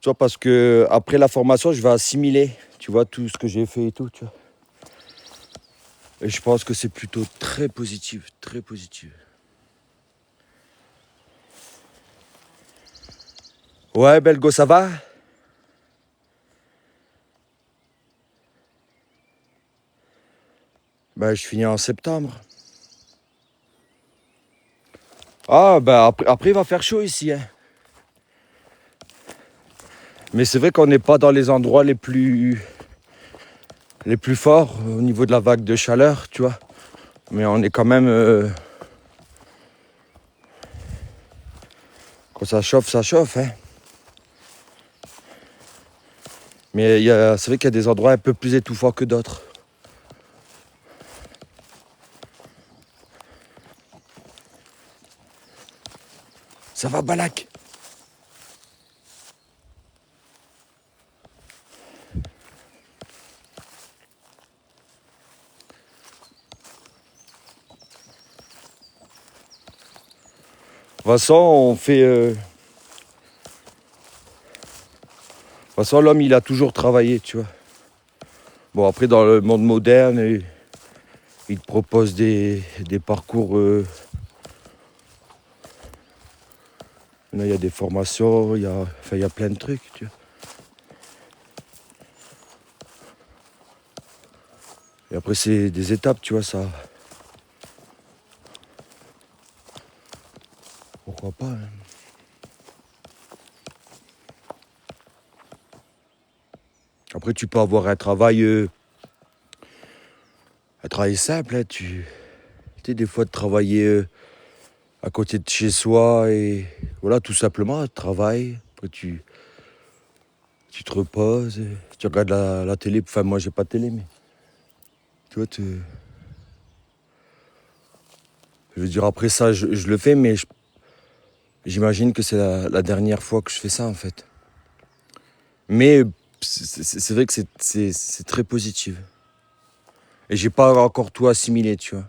Tu vois, parce que après la formation, je vais assimiler, tu vois, tout ce que j'ai fait et tout, tu vois. Et je pense que c'est plutôt très positif, très positif. Ouais, Belgo, ça va? Ben, je finis en septembre. Ah, ben après il va faire chaud ici, hein. Mais c'est vrai qu'on n'est pas dans les endroits les plus forts au niveau de la vague de chaleur, tu vois. Mais on est quand même... quand ça chauffe, hein. Mais c'est vrai qu'il y a des endroits un peu plus étouffants que d'autres. Ça va, Balak? De toute façon, on fait... de toute façon, l'homme, il a toujours travaillé, tu vois. Bon, après, dans le monde moderne, il te propose des parcours... là, il y a des formations, il y a plein de trucs, tu vois. Et après, c'est des étapes, tu vois, ça... Pourquoi pas, hein. Après, tu peux avoir un travail simple, hein. Tu sais, des fois, de travailler à côté de chez soi et voilà, tout simplement, travail. Après, tu te reposes, et tu regardes la télé. Enfin, moi, j'ai pas de télé, mais tu vois, je veux dire, après ça, je le fais, mais j'imagine que c'est la dernière fois que je fais ça, en fait. Mais c'est vrai que c'est très positif. Et j'ai pas encore tout assimilé, tu vois.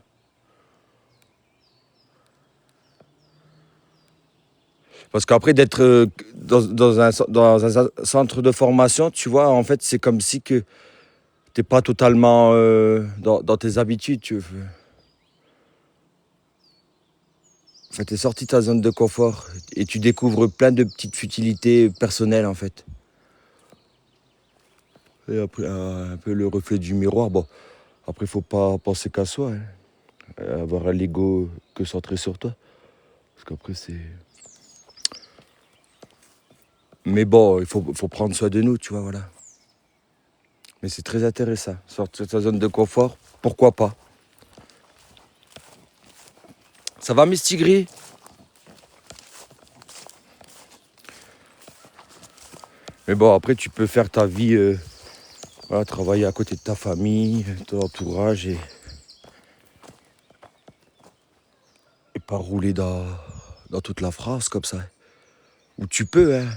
Parce qu'après, d'être dans un centre de formation, tu vois, en fait, c'est comme si que t'es pas totalement dans tes habitudes, tu vois. En fait, t'es sorti de ta zone de confort et tu découvres plein de petites futilités personnelles, en fait. Et après, un peu le reflet du miroir. Bon, après, faut pas penser qu'à soi, hein. Avoir un l'ego que centré sur toi. Parce qu'après, c'est... Mais bon, faut prendre soin de nous, tu vois, voilà. Mais c'est très intéressant. Sortir de sa zone de confort, pourquoi pas? Ça va, Mistigri? Mais bon, après, tu peux faire ta vie, voilà, travailler à côté de ta famille, ton entourage et pas rouler dans toute la France comme ça. Ou tu peux, hein.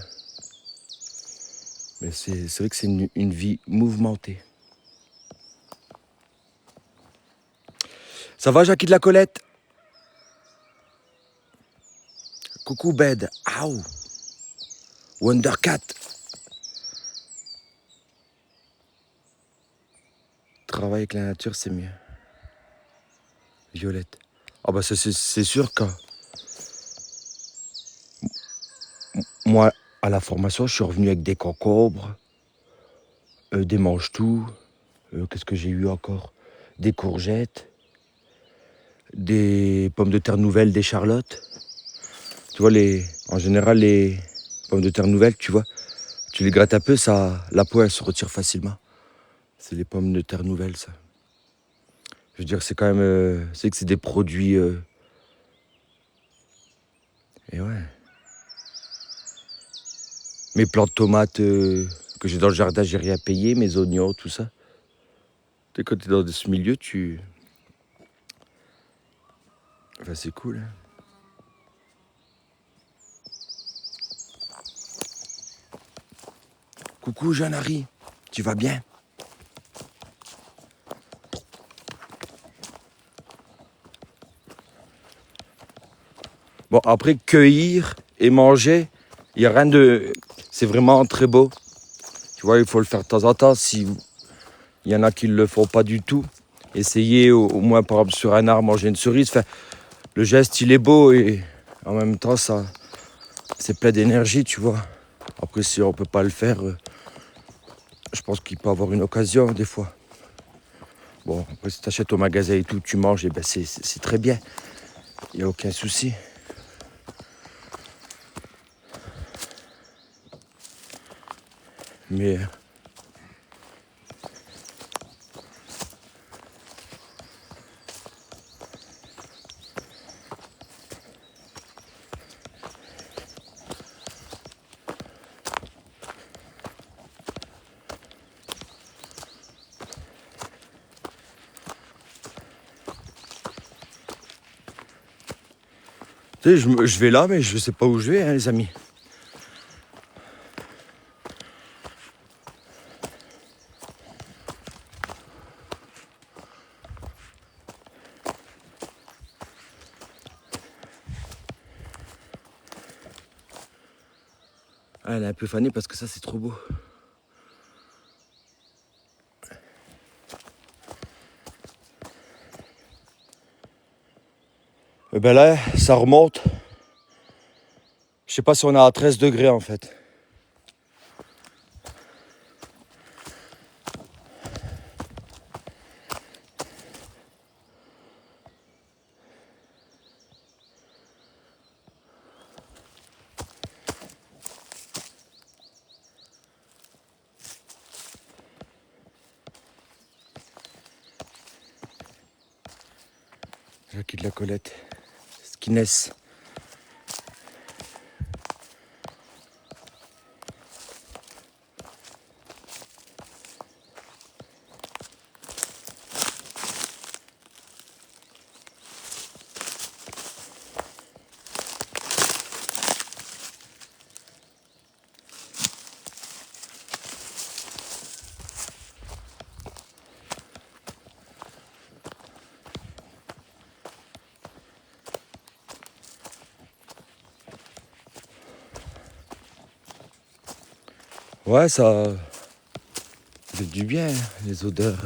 Mais c'est vrai que c'est une vie mouvementée. Ça va, Jackie de la Colette? Coucou, Bed. Aouh. Wondercat. Travailler avec la nature, c'est mieux. Violette. Ah bah c'est sûr que moi, à la formation, je suis revenu avec des concombres, des mange-tout. Qu'est-ce que j'ai eu encore? Des courgettes, des pommes de terre nouvelles, des charlottes. Tu vois, en général, les pommes de terre nouvelles, tu vois, tu les grattes un peu, la peau, elle se retire facilement. C'est les pommes de terre nouvelles, ça. Je veux dire, c'est quand même... c'est que c'est des produits... et ouais. Mes plants de tomates que j'ai dans le jardin, j'ai rien payé. Mes oignons, tout ça. Tu sais, quand t'es dans ce milieu, enfin, c'est cool, hein. Coucou, Jean-Harry. Tu vas bien? Bon, après, cueillir et manger, il n'y a rien de... C'est vraiment très beau. Tu vois, il faut le faire de temps en temps. Si il y en a qui ne le font pas du tout, essayez au moins, par exemple, sur un arbre, manger une cerise. Enfin, le geste, il est beau et en même temps, ça, c'est plein d'énergie, tu vois. Après, si on ne peut pas le faire, je pense qu'il peut y avoir une occasion des fois. Bon, après, si tu achètes au magasin et tout, tu manges, et ben c'est très bien. Il n'y a aucun souci. Mais tu sais, je vais là, mais je ne sais pas où je vais, hein, les amis. Ah, elle est un peu fanée parce que ça, c'est trop beau. Et ben là, ça remonte. Je sais pas si on est à 13 degrés en fait. Jackie de la Colette. Skiness. Ouais, ça fait du bien, hein, les odeurs.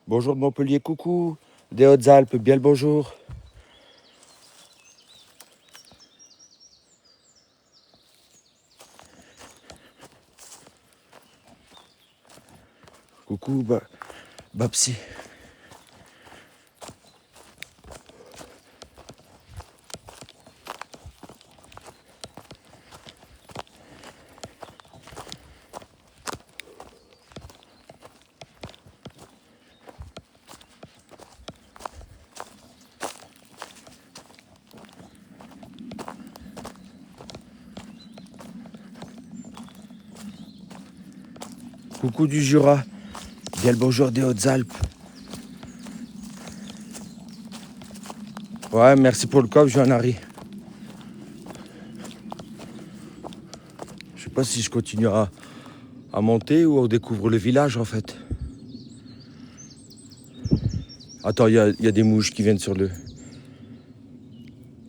Bonjour de Montpellier, coucou. Des Hautes-Alpes, bien le bonjour. Coucou, Babsi. Coucou du Jura. Bien le bonjour des Hautes-Alpes. Ouais, merci pour le coffre, Jean-Harry. Je sais pas si je continue à monter ou on découvre le village en fait. Attends, il y a des mouches qui viennent sur le...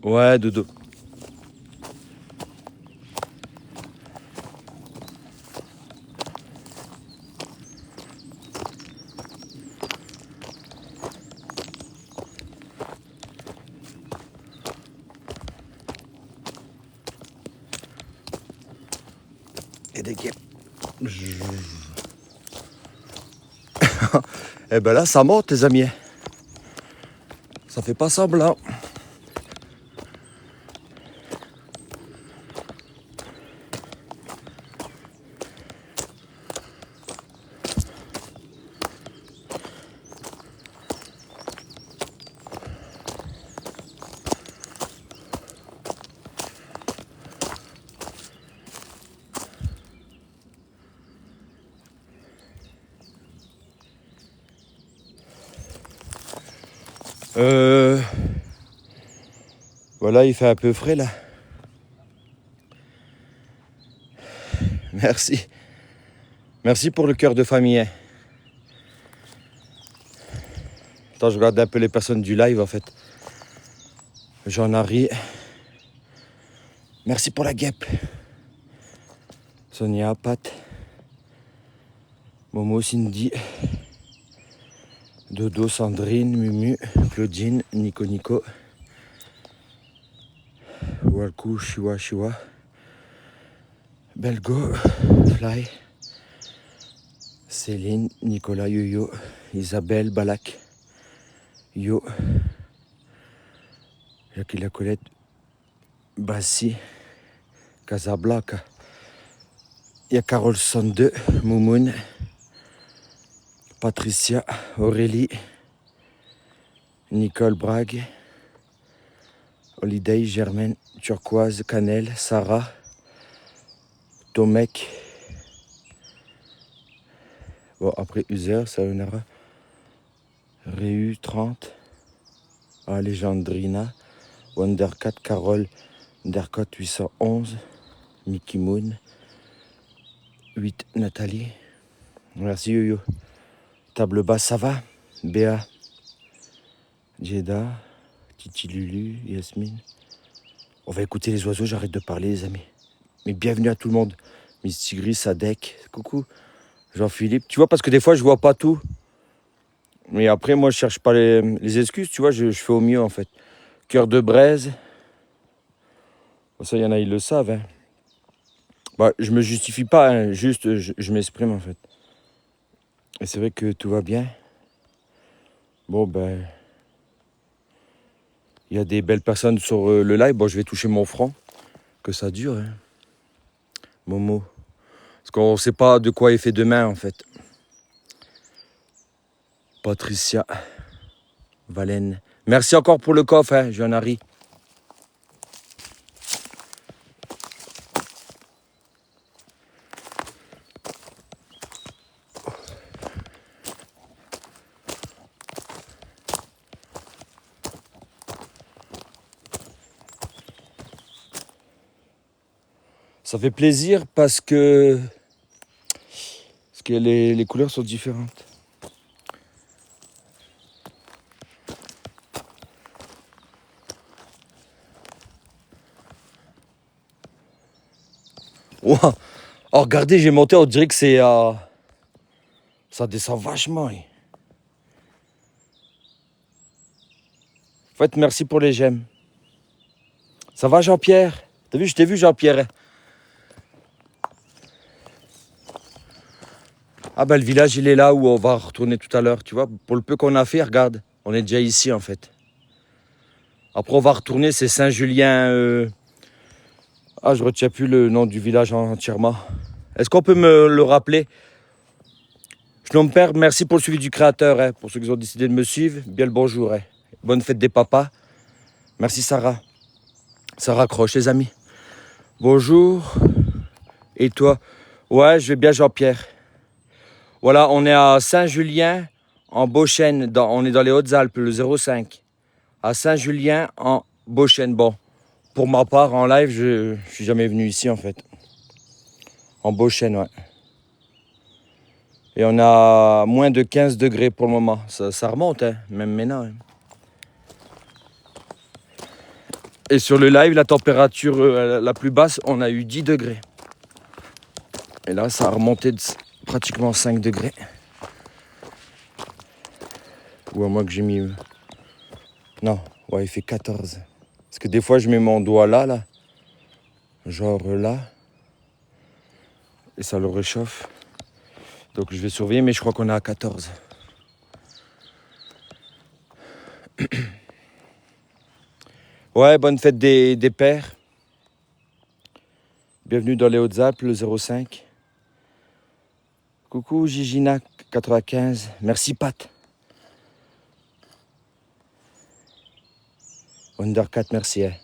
Ouais, dodo. Et des guêpes. Eh ben là, ça monte, les amis. Ça fait pas semblant. Voilà, il fait un peu frais là. Merci. Merci pour le cœur de famille. Hein. Attends, je regarde un peu les personnes du live en fait. Jean-Harry. Merci pour la guêpe. Sonia, Pat. Momo, Cindy. Dodo, Sandrine, Mumu, Claudine, Nico. Walkou, Chiwa. Belgo, Fly. Céline, Nicolas, Yo-Yo. Isabelle, Balak. Yo. Jackie la Colette. Bassi. Casablanca. Il y a Carolson 2, Moumoun. Patricia, Aurélie. Nicole Brague. Holiday, Germaine, Turquoise, Cannelle, Sarah, Tomek. Bon, après User, Sayonara. Réu, 30. Alejandrina. Wondercat, Carole, Dercot, 811. Mickey Moon. 8, Nathalie. Merci, Yo-Yo. Table basse, ça va? Béa. Jeddah. Titi Lulu, Yasmine. On va écouter les oiseaux, j'arrête de parler les amis. Mais bienvenue à tout le monde. Miss Tigris, Sadek, coucou. Jean-Philippe, tu vois, parce que des fois je vois pas tout. Mais après, moi je cherche pas les excuses, tu vois, je fais au mieux en fait. Cœur de braise. Bon, ça, il y en a, ils le savent. Hein. Bah, je me justifie pas, hein, juste je m'exprime en fait. Et c'est vrai que tout va bien. Bon, ben. Il y a des belles personnes sur le live. Bon, je vais toucher mon franc. Que ça dure, hein. Momo. Parce qu'on ne sait pas de quoi est fait demain, en fait. Patricia. Valène. Merci encore pour le coffre, hein, Jean-Harry. Ça fait plaisir parce que les couleurs sont différentes. Wow. Oh, regardez, j'ai monté, on dirait que c'est... ça descend vachement. En fait, merci pour les j'aime. Ça va, Jean-Pierre? T'as vu, je t'ai vu, Jean-Pierre. Ah ben, le village, il est là où on va retourner tout à l'heure, tu vois. Pour le peu qu'on a fait, regarde, on est déjà ici, en fait. Après, on va retourner, c'est Saint-Julien... Ah, je retiens plus le nom du village entièrement. Est-ce qu'on peut me le rappeler? Je nomme Père, merci pour le suivi du créateur, hein, pour ceux qui ont décidé de me suivre. Bien le bonjour. Hein. Bonne fête des papas. Merci Sarah. Ça raccroche les amis. Bonjour. Et toi? Ouais, je vais bien Jean-Pierre. Voilà, on est à Saint-Julien, en Beauchêne. On est dans les Hautes-Alpes, le 05. À Saint-Julien, en Beauchêne. Bon, pour ma part, en live, je suis jamais venu ici en fait. En Beauchêne, ouais. Et on a moins de 15 degrés pour le moment. Ça remonte, hein, même maintenant. Hein. Et sur le live, la température la plus basse, on a eu 10 degrés. Et là, ça a remonté de pratiquement 5 degrés. Ou à moins que j'ai mis... Non, ouais, il fait 14. Parce que des fois, je mets mon doigt là. Genre là. Et ça le réchauffe. Donc je vais surveiller, mais je crois qu'on est à 14. Ouais, bonne fête des pères. Bienvenue dans les Hautes-Alpes, le 05. Coucou Gigina 95. Merci Pat. Wondercat, merci. Hein.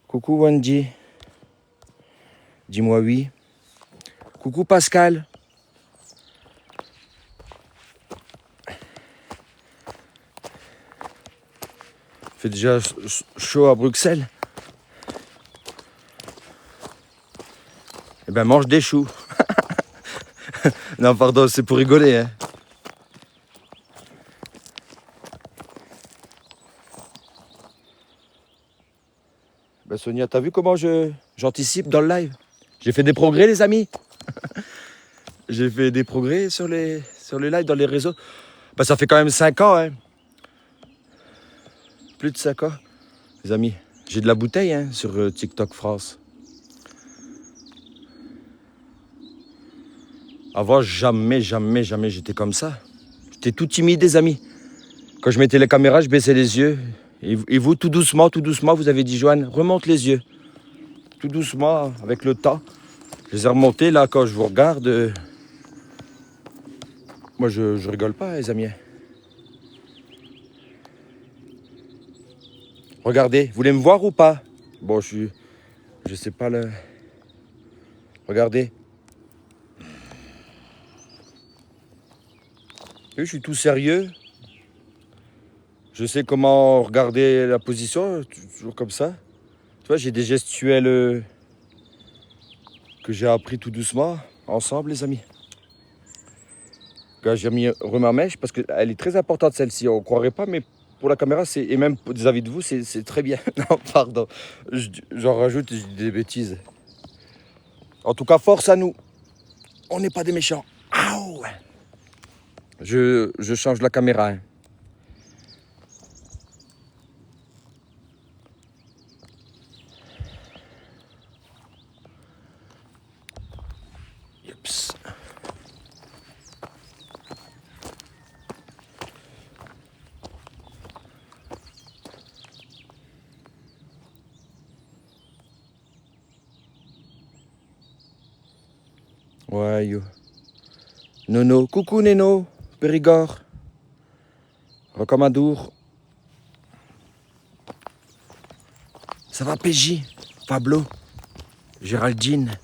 Coucou Wendy. Dis-moi oui. Coucou Pascal. fait déjà chaud à Bruxelles. Eh ben mange des choux. Non pardon, c'est pour rigoler. Hein. Ben Sonia, t'as vu comment j'anticipe dans le live? J'ai fait des progrès les amis. J'ai fait des progrès sur les lives, dans les réseaux. Ben, ça fait quand même 5 ans. Hein. Plus de 5 ans. Les amis, j'ai de la bouteille hein, sur TikTok France. Avant, jamais j'étais comme ça. J'étais tout timide, les amis. Quand je mettais les caméras, je baissais les yeux. Et vous, tout doucement, vous avez dit, Joanne, remonte les yeux. Tout doucement, avec le temps. Je les ai remontés, là, quand je vous regarde. Moi, je rigole pas, les amis. Regardez, vous voulez me voir ou pas? Bon, je sais pas le... Regardez. Je suis tout sérieux. Je sais comment regarder la position, toujours comme ça. Tu vois, j'ai des gestuels que j'ai appris tout doucement, ensemble, les amis. Quand j'ai remis ma mèche, parce qu'elle est très importante, celle-ci. On ne croirait pas, mais pour la caméra, et même vis-à-vis de vous, c'est très bien. Non, pardon. J'en rajoute, je dis des bêtises. En tout cas, force à nous. On n'est pas des méchants. Aouh. Je change la caméra. Hein. Yups. Ouais, yo. Nono. Coucou, Neno. Périgord. Rocamadour. Ça va, PJ? Pablo? Géraldine?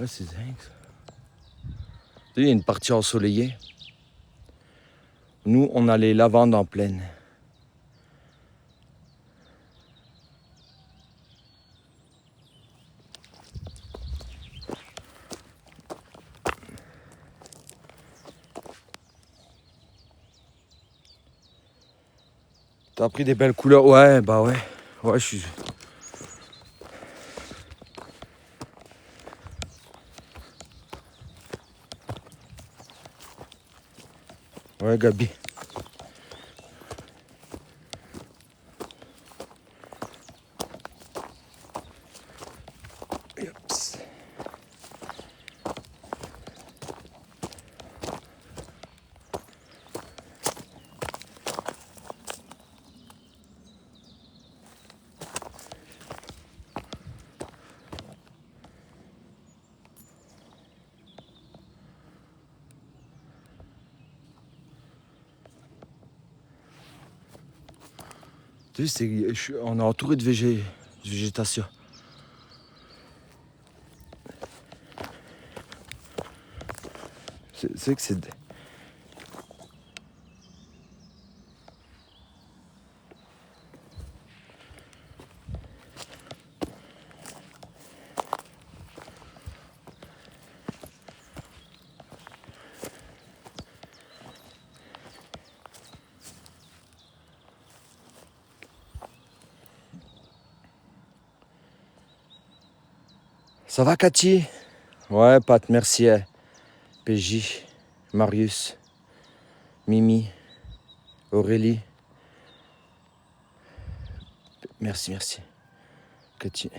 Ouais, c'est dingue ça. Il y a une partie ensoleillée. Nous, on a les lavandes en plaine. T'as pris des belles couleurs? Ouais, bah ouais. Ouais, je suis... Ouais, Gabi. Yups. Tu sais, on est entouré de végétation. C'est que c'est... Ça va, Cathy? Ouais, Pat, merci. PJ, Marius, Mimi, Aurélie. Merci. Cathy.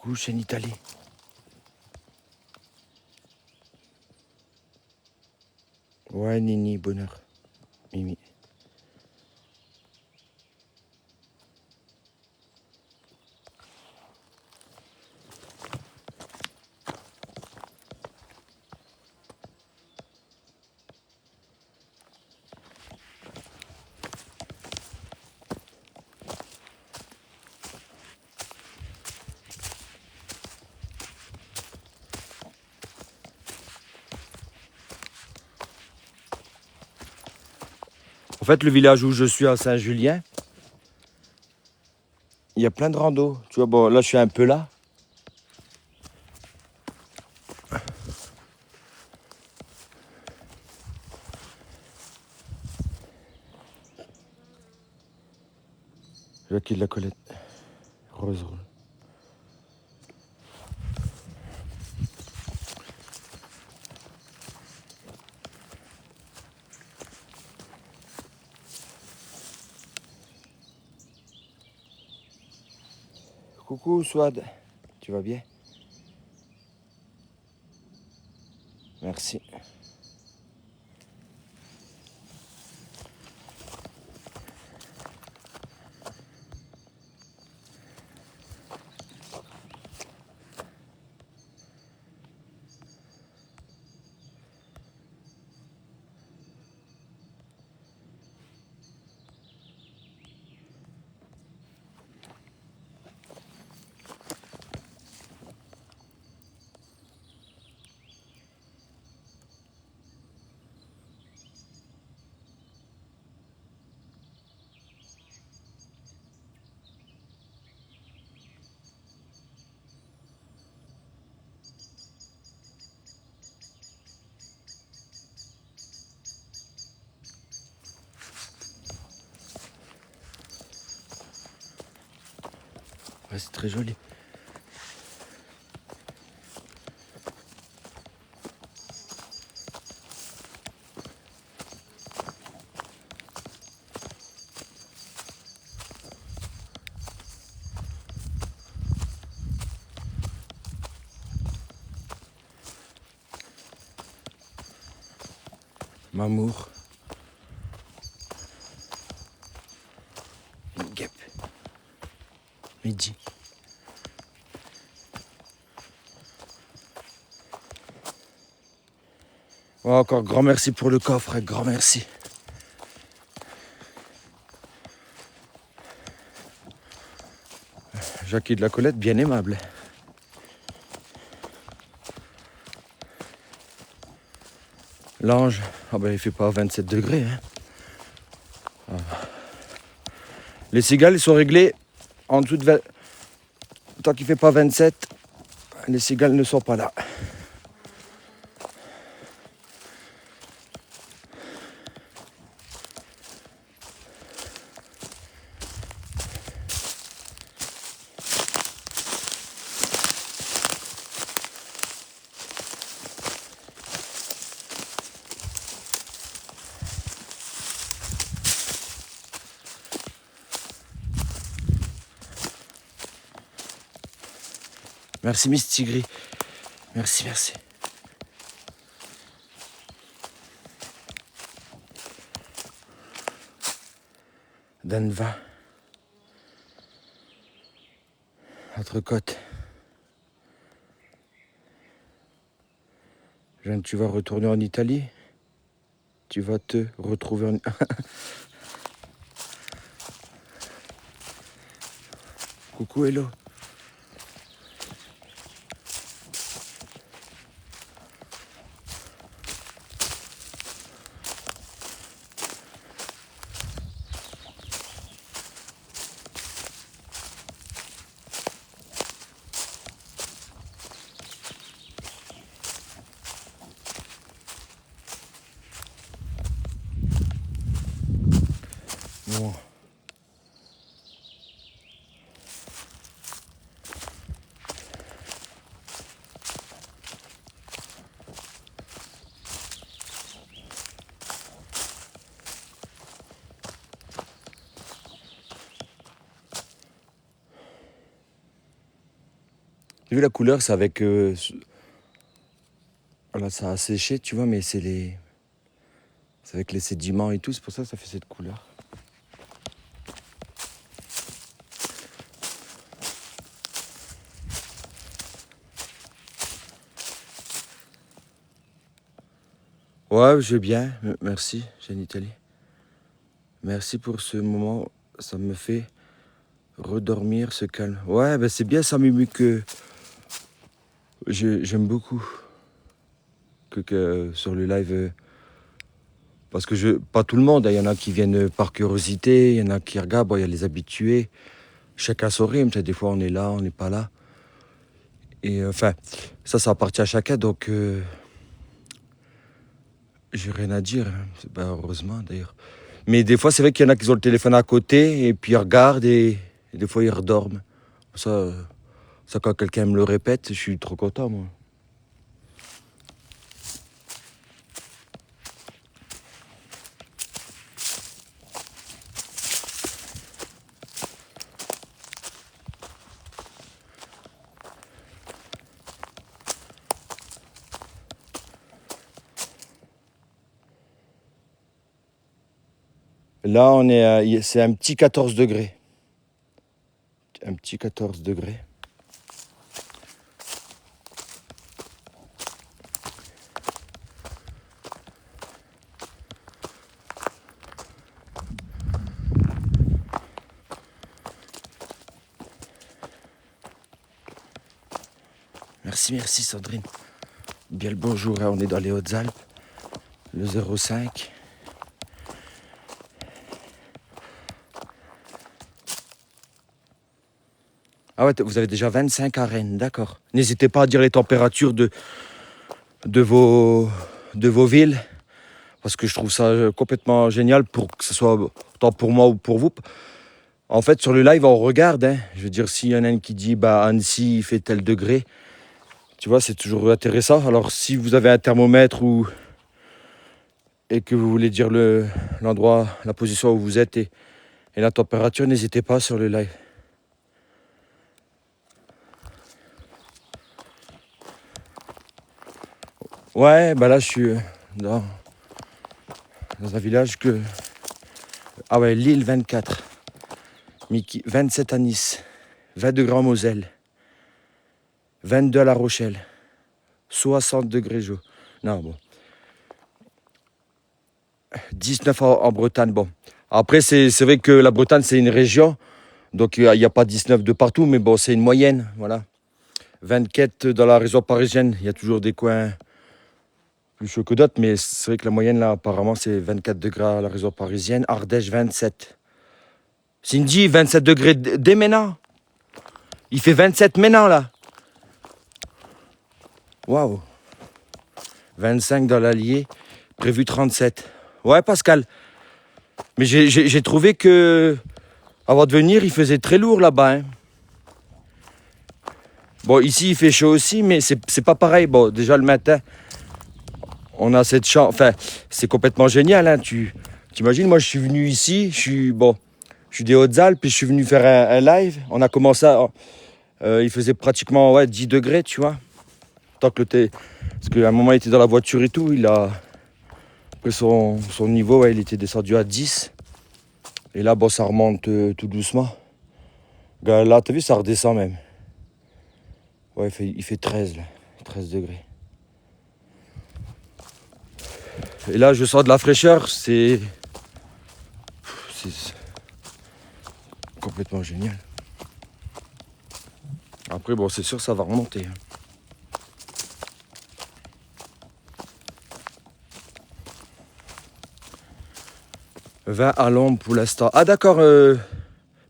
Coucou, chaîne Italie. Ouais, Nini, bonheur. Mimi. En fait, le village où je suis à Saint-Julien, il y a plein de randos. Tu vois, bon, là, je suis un peu là. Jackie de la Colette. Rose, rose. Coucou, Swad. Tu vas bien? Merci. Ouais, c'est très joli. Mamour. Une guêpe. Midi. Ouais, encore grand merci pour le coffre, grand merci. Jackie de la Colette, bien aimable. L'ange, ah ben il fait pas 27 degrés. Hein. Ah. Les cigales, ils sont réglés en dessous de 20... Tant qu'il fait pas 27, les cigales ne sont pas là. Merci Miss Tigri. Merci, merci. Danva. Entrecôte. Jeanne, tu vas retourner en Italie? Tu vas te retrouver en... Coucou, hello. Bon. J'ai vu la couleur, c'est avec... voilà, ça a séché, tu vois, mais c'est avec les sédiments et tout, c'est pour ça que ça fait cette couleur. Ouais, je vais bien, merci, Genitali. Merci pour ce moment, ça me fait redormir, ce calme. Ouais, ben c'est bien ça, Mimu, que j'aime beaucoup que sur le live, parce que pas tout le monde, il y en a qui viennent par curiosité, il y en a qui regardent, bon, il y a les habitués, chacun son rythme, des fois on est là, on n'est pas là. Et enfin, ça appartient à chacun, donc j'ai rien à dire, hein. Ben, heureusement d'ailleurs. Mais des fois, c'est vrai qu'il y en a qui ont le téléphone à côté, et puis ils regardent, et des fois ils redorment. Ça, quand quelqu'un me le répète, je suis trop content, moi. Là, c'est un petit 14 degrés. Un petit 14 degrés. Merci Sandrine. Bien le bonjour, hein, on est dans les Hautes-Alpes, le 05. Ah ouais, vous avez déjà 25 à Rennes, d'accord. N'hésitez pas à dire les températures de vos villes, parce que je trouve ça complètement génial pour que ce soit tant pour moi ou pour vous. En fait, sur le live, on regarde, hein. Je veux dire, s'il y en a un qui dit, bah, Annecy, il fait tel degré, tu vois, c'est toujours intéressant. Alors, si vous avez un thermomètre et que vous voulez dire l'endroit, la position où vous êtes et la température, n'hésitez pas sur le live. Ouais, bah là, je suis dans un village que... Ah ouais, Lille 24, Mickey, 27 à Nice, 20 degrés en Moselle, 22 à La Rochelle, 60 degrés chaud. Non, bon. 19 en Bretagne, bon. Après, c'est vrai que la Bretagne, c'est une région, donc il n'y a pas 19 de partout, mais bon, c'est une moyenne, voilà. 24 dans la région parisienne, il y a toujours des coins plus chauds que d'autres, mais c'est vrai que la moyenne, là, apparemment, c'est 24 degrés à la région parisienne. Ardèche, 27. Cindy, 27 degrés dès maintenant. Il fait 27 maintenant, là. Waouh. 25 dans l'Allier, prévu 37. Ouais, Pascal. Mais j'ai trouvé que, avant de venir, il faisait très lourd là-bas, hein. Bon, ici, il fait chaud aussi, mais c'est pas pareil. Bon, déjà, le matin, on a cette chance. Enfin, c'est complètement génial, hein. T'imagines, moi, je suis venu ici, je suis des Hautes-Alpes, et je suis venu faire un live. On a commencé il faisait pratiquement, ouais, 10 degrés, tu vois. Tant que parce qu'à un moment, il était dans la voiture et tout, il a... Après, son niveau, ouais, il était descendu à 10. Et là, bon, ça remonte tout doucement. Là, t'as vu, ça redescend même. Ouais, il fait 13, là. 13 degrés. Et là, je sens de la fraîcheur, c'est complètement génial. Après, bon, c'est sûr, ça va remonter. 20 à l'ombre pour l'instant. Ah, d'accord,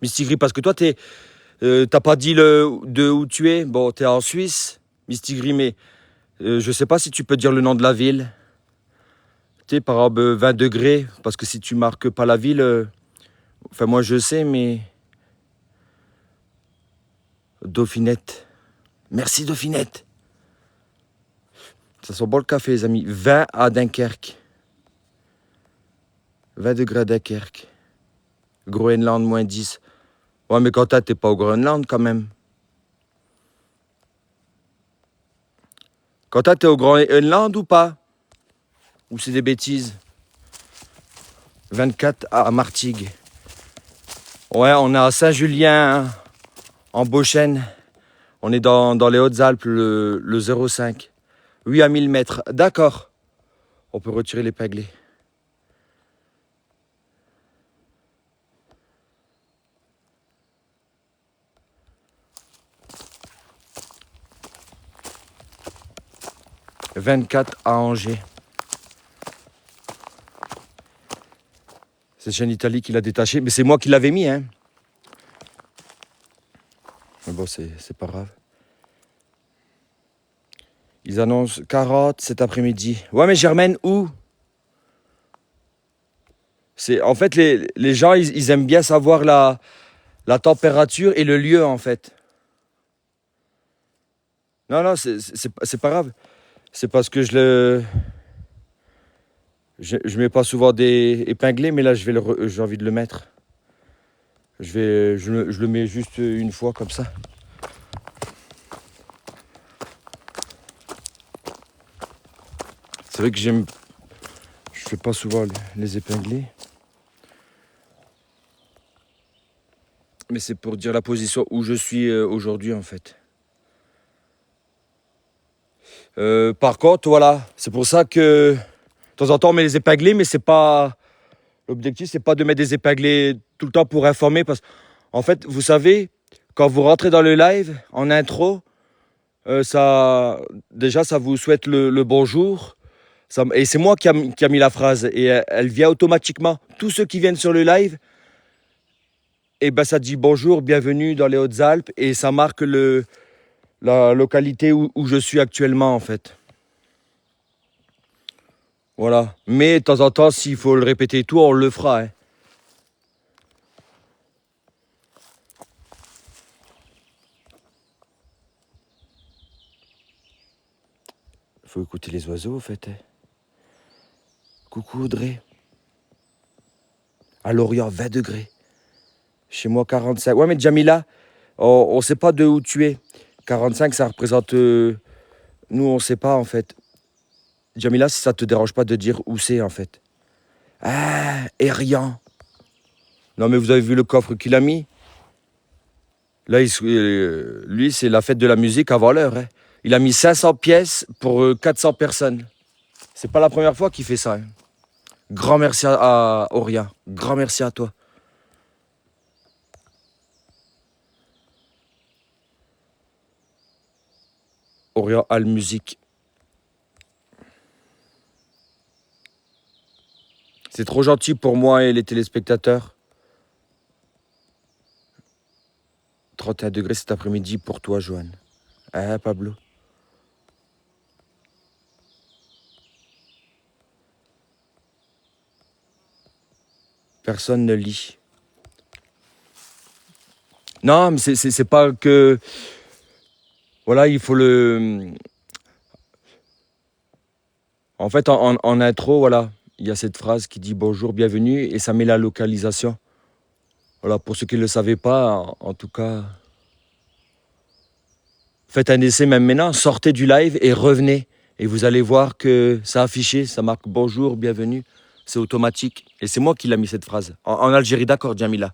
Mistigris, parce que toi, t'as pas dit de où tu es. Bon, t'es en Suisse, Mistigris, mais je sais pas si tu peux dire le nom de la ville. Tu sais, par exemple, 20 degrés, parce que si tu marques pas la ville, enfin, moi, je sais, mais... Dauphinette. Merci, Dauphinette. Ça sent bon le café, les amis. 20 à Dunkerque. 20 degrés à Dunkerque. Groenland, moins 10. Ouais, mais quand t'es pas au Groenland, quand même. Quentin, t'es au Groenland ou pas? Ou c'est des bêtises? 24 à Martigues. Ouais, on est à Saint-Julien, en Beauchêne. On est dans les Hautes-Alpes, le 0,5. Oui, à 1000 mètres. D'accord. On peut retirer l'épinglé. « 24 à Angers. » C'est Chaîne Italie qui l'a détaché. Mais c'est moi qui l'avais mis, hein. Mais bon, c'est pas grave. Ils annoncent carottes cet après-midi. Ouais, mais Germaine, où? En fait, les gens, ils aiment bien savoir la température et le lieu, en fait. Non, non, c'est pas grave. C'est parce que je mets pas souvent des épinglés, mais là, j'ai envie de le mettre. Je le mets juste une fois, comme ça. C'est vrai que je fais pas souvent les épinglés. Mais c'est pour dire la position où je suis aujourd'hui, en fait. Par contre, voilà, c'est pour ça que de temps en temps on met les épinglés, mais c'est pas l'objectif, c'est pas de mettre des épinglés tout le temps pour informer, parce qu'en fait, vous savez, quand vous rentrez dans le live en intro, déjà ça vous souhaite le bonjour, et c'est moi qui a mis la phrase, et elle vient automatiquement. Tous ceux qui viennent sur le live, et ben ça dit bonjour, bienvenue dans les Hautes-Alpes, et ça marque la localité où je suis actuellement, en fait. Voilà. Mais de temps en temps, s'il faut le répéter et tout, on le fera, hein. Faut écouter les oiseaux, en fait, hein. Coucou Audrey. À Lorient, 20 degrés. Chez moi, 45. Ouais, mais Jamila, on ne sait pas de où tu es. 45, ça représente... nous, on ne sait pas, en fait. Jamila, si ça te dérange pas de dire où c'est, en fait. Ah, Erian. Non, mais vous avez vu le coffre qu'il a mis? Là, lui, c'est la fête de la musique avant l'heure, hein. Il a mis 500 pièces pour 400 personnes. C'est pas la première fois qu'il fait ça, hein. Grand merci à Auria. Grand merci à toi. Auria All Music. C'est trop gentil pour moi et les téléspectateurs. 31 degrés cet après-midi pour toi, Joanne. Hein, Pablo? Personne ne lit. Non, mais c'est pas que... Voilà, il faut le... En fait, en intro, voilà, il y a cette phrase qui dit bonjour, bienvenue, et ça met la localisation. Voilà, pour ceux qui ne le savaient pas, en tout cas, faites un essai même maintenant, sortez du live et revenez. Et vous allez voir que ça a affiché, ça marque bonjour, bienvenue. C'est automatique. Et c'est moi qui l'ai mis cette phrase. En Algérie, d'accord, Jamila.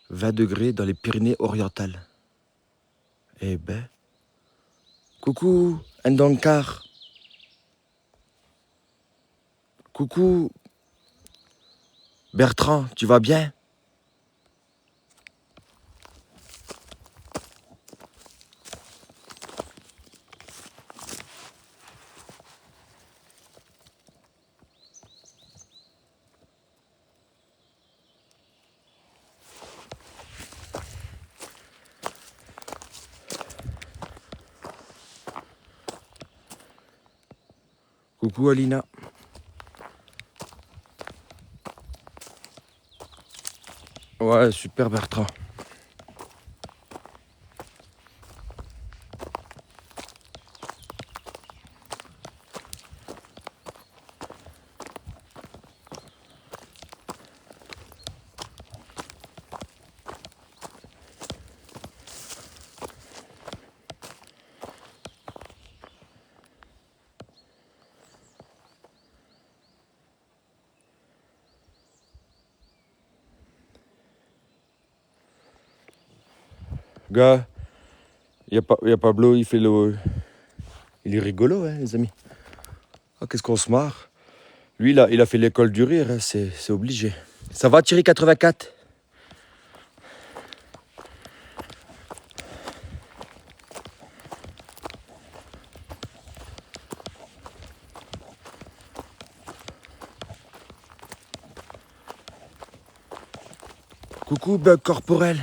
20 degrés dans les Pyrénées-Orientales. Eh ben. Coucou, Ndonkar. Coucou, Bertrand, tu vas bien? Coucou, Alina. Ouais, super, Bertrand. Gars, y a Pablo, il fait le... Il est rigolo, hein, les amis. Ah, qu'est-ce qu'on se marre. Lui, il a fait l'école du rire, hein, c'est obligé. Ça va, Thierry 84? Coucou, bug corporel.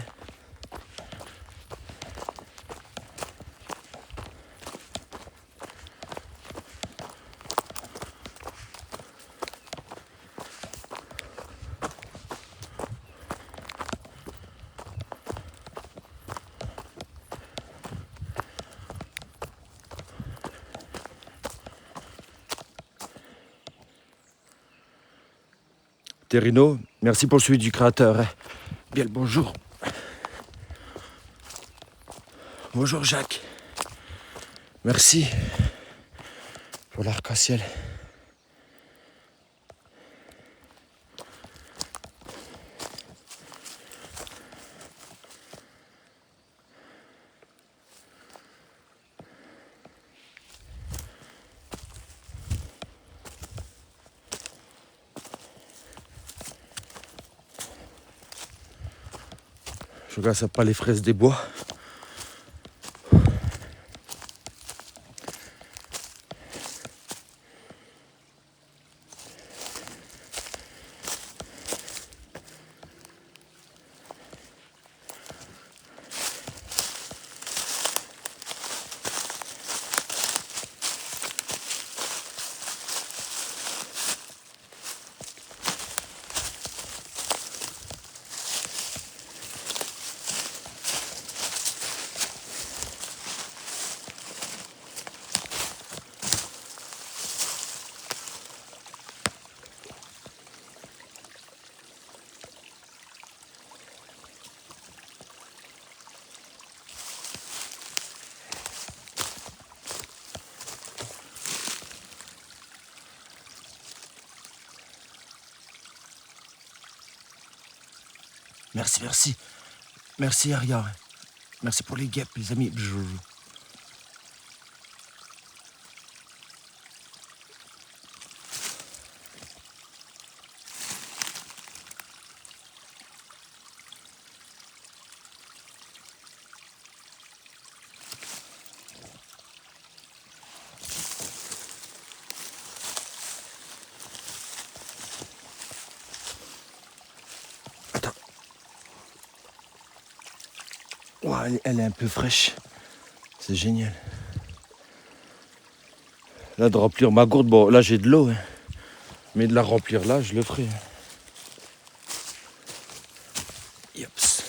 Terrino, merci pour celui du créateur. Hein. Bien le bonjour. Bonjour Jacques. Merci pour l'arc-en-ciel. Je regarde ça pas les fraises des bois. Merci, merci. Merci Aria. Merci pour les guêpes, les amis. Attends. Ouah, elle est un peu fraîche. C'est génial. Là, de remplir ma gourde, bon, là j'ai de l'eau. Hein. Mais de la remplir là, je le ferai. Yops.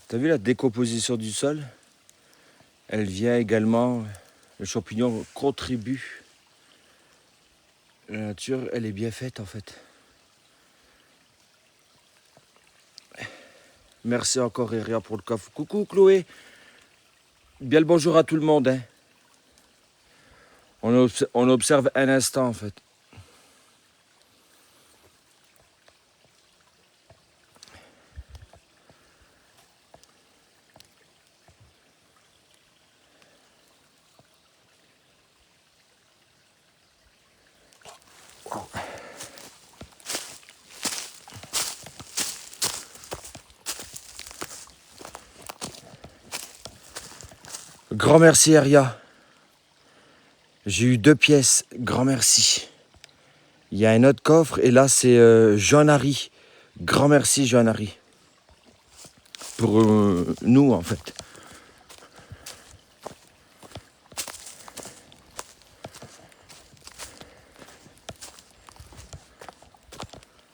T'as vu la décomposition du sol? Elle vient également, le champignon contribue. La nature, elle est bien faite en fait. Merci encore Eria pour le coffre. Coucou Chloé. Bien le bonjour à tout le monde. Hein. On observe un instant en fait. Grand merci Eria. J'ai eu 2 pièces. Grand merci. Il y a un autre coffre et là c'est Jean-Harry. Grand merci Jean-Harry. Pour nous en fait.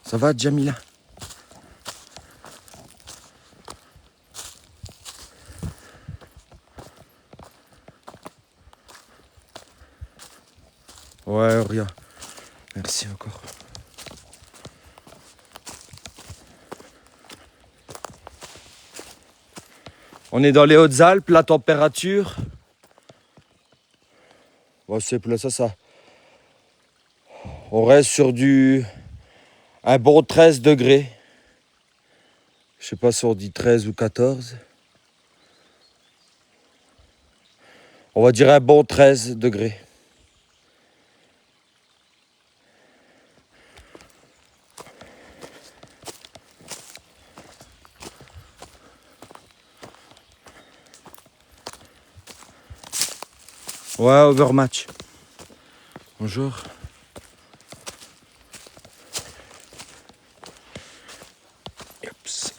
Ça va Jamila? Ouais, Eria. Merci. passer encore. On est dans les Hautes-Alpes, la température. Bon, c'est pour ça. On reste sur un bon 13 degrés. Je sais pas si on dit 13 ou 14. On va dire un bon 13 degrés. Ouais, overmatch. Bonjour. Oups.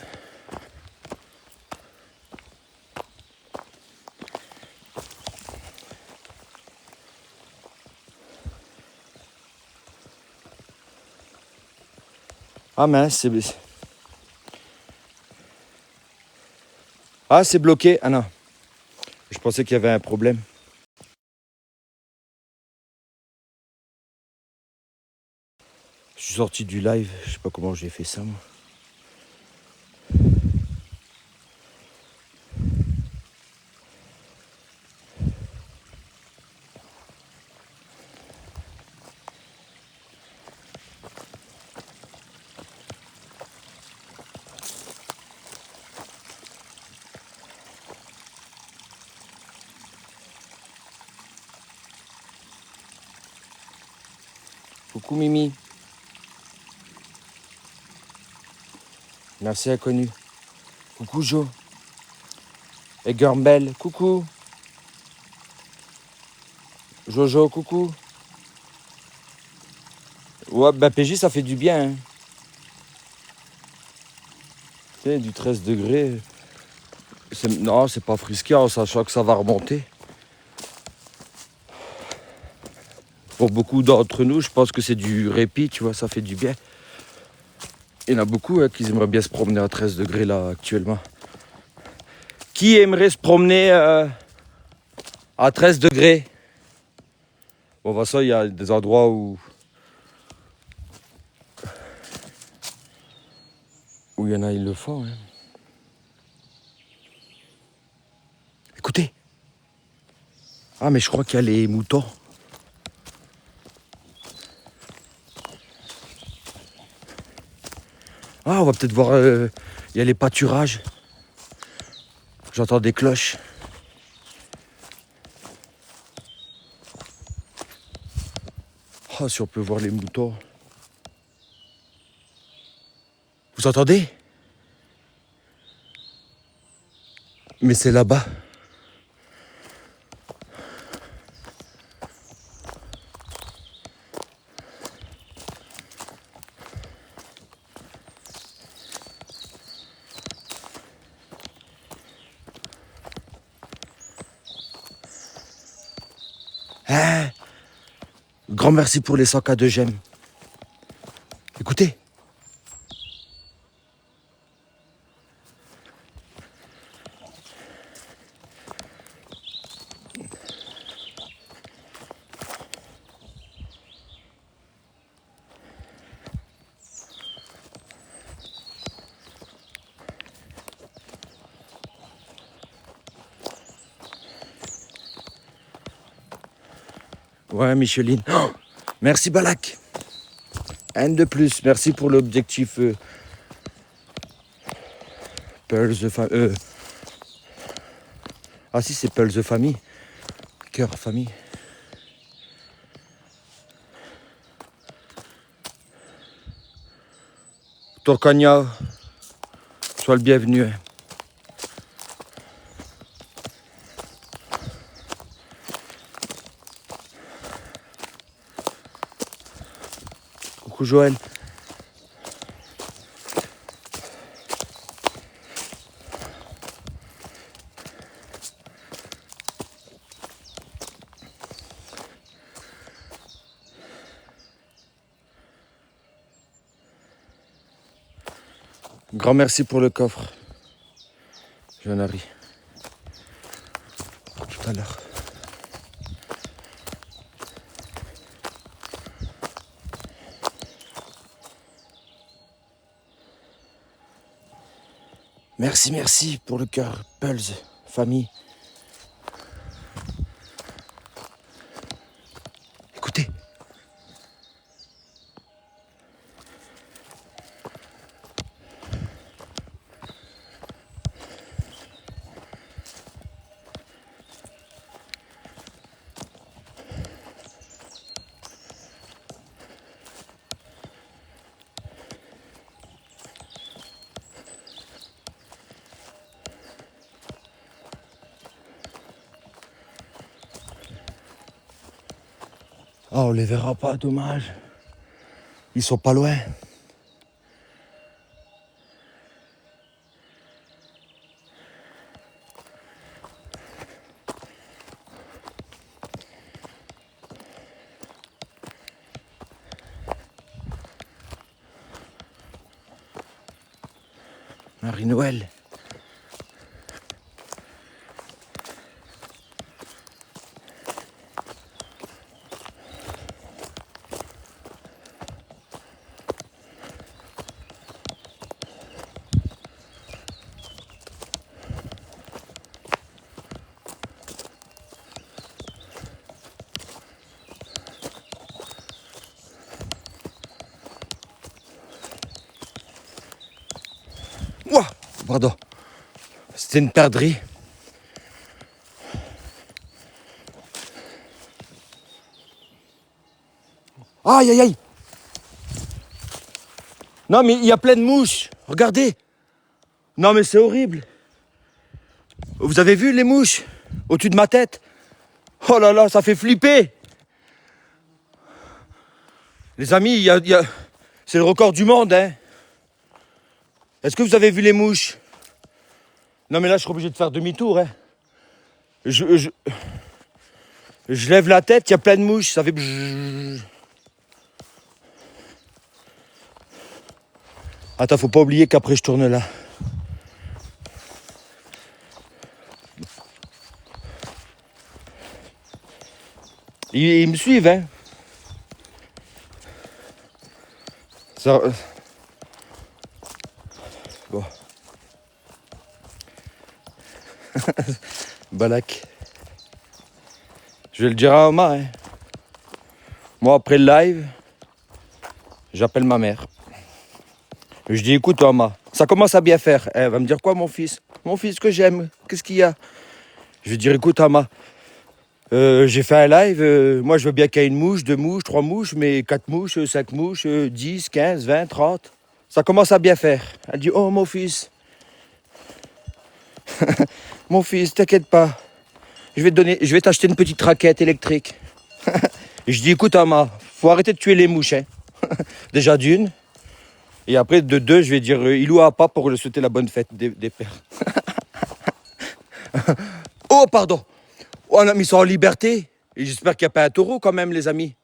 Ah mince, Ah, c'est bloqué. Ah non. Je pensais qu'il y avait un problème. Je suis sorti du live. Je sais pas comment j'ai fait ça, moi. Coucou Mimi. Merci inconnu. Coucou Jo. Et Gumbel, coucou. Jojo, coucou. Ouais, bah PJ, ça fait du bien. Hein. Tu sais, du 13 degrés. Non, c'est pas frisqué en sachant que ça va remonter. Pour beaucoup d'entre nous, je pense que c'est du répit, tu vois, ça fait du bien. Il y en a beaucoup qui aimeraient bien se promener à 13 degrés là actuellement. Qui aimerait se promener à 13 degrés? Bon, de toute façon, il y a des endroits où il y en a, ils le font. Hein. Écoutez. Ah, mais je crois qu'il y a les moutons. Ah, on va peut-être voir. Il y a les pâturages. J'entends des cloches. Ah, si on peut voir les moutons. Vous entendez? Mais c'est là-bas. Hein? Grand merci pour les 100K de j'aime. Écoutez. Ouais, Micheline. Oh, merci Balak. Un de plus. Merci pour l'objectif. Pearls the Family. Ah si, c'est Pearls the Family. Cœur famille. Torcagna, sois le bienvenu. Hein. Coucou Joël. Grand merci pour le coffre. J'en arrive. Tout à l'heure. Merci, merci pour le cœur. Pulse, famille. Écoutez. Oh, on les verra pas, dommage. Ils sont pas loin. Marie-Noël. Ouah, pardon. C'était une perdrix. Aïe, aïe, aïe. Non, mais il y a plein de mouches. Regardez. Non, mais c'est horrible. Vous avez vu les mouches au-dessus de ma tête? Oh là là, ça fait flipper. Les amis, c'est le record du monde, hein. Est-ce que vous avez vu les mouches? Non, mais là, je suis obligé de faire demi-tour, hein. Je lève la tête, il y a plein de mouches, ça fait bzzz. Attends, faut pas oublier qu'après je tourne là. Ils me suivent, hein. Ça... Bon. Balak. Je vais le dire à Omar, hein. Moi, après le live, j'appelle ma mère. Je dis, écoute, Omar, ça commence à bien faire. Elle va me dire quoi, mon fils? Mon fils que j'aime, qu'est-ce qu'il y a? Je vais dire, écoute, Omar, j'ai fait un live, moi je veux bien qu'il y ait une mouche, 2 mouches, 3 mouches, mais 4 mouches, 5 mouches, 10, 15, 20, 30. Ça commence à bien faire. Elle dit, oh mon fils, mon fils, t'inquiète pas. Je vais t'acheter une petite raquette électrique. Et je dis, écoute, Ama, faut arrêter de tuer les mouches, hein. Déjà d'une. Et après, de deux, je vais dire, Ilou a pas pour le souhaiter la bonne fête des pères. Oh, pardon. Oh, non, mais ils sont en liberté. Et j'espère qu'il n'y a pas un taureau quand même, les amis.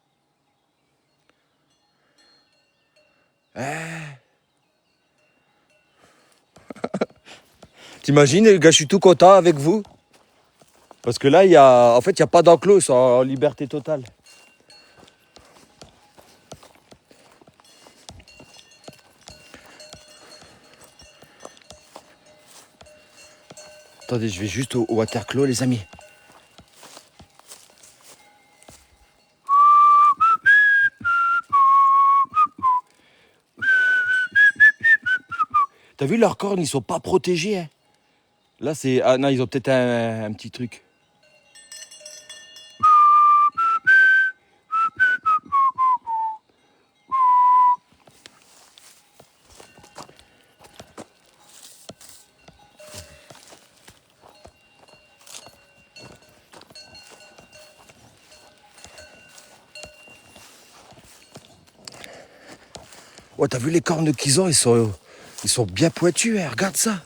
T'imagines, les gars, je suis tout content avec vous. Parce que là, en fait, il n'y a pas d'enclos, ils sont en liberté totale. Attendez, je vais juste au waterclos, les amis. T'as vu, leurs cornes, ils sont pas protégés, hein. Là, c'est... Ah non, ils ont peut-être un petit truc. Oh, t'as vu les cornes qu'ils ont, ils sont bien pointus, hein. Regarde ça.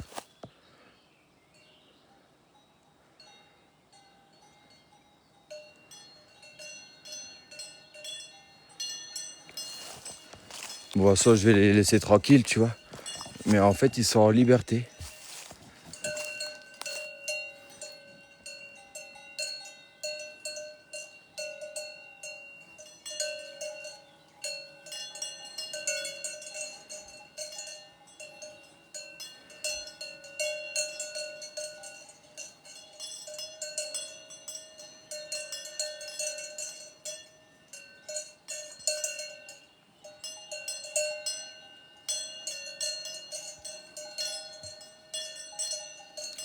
Bon, ça, je vais les laisser tranquilles, tu vois. Mais en fait, ils sont en liberté.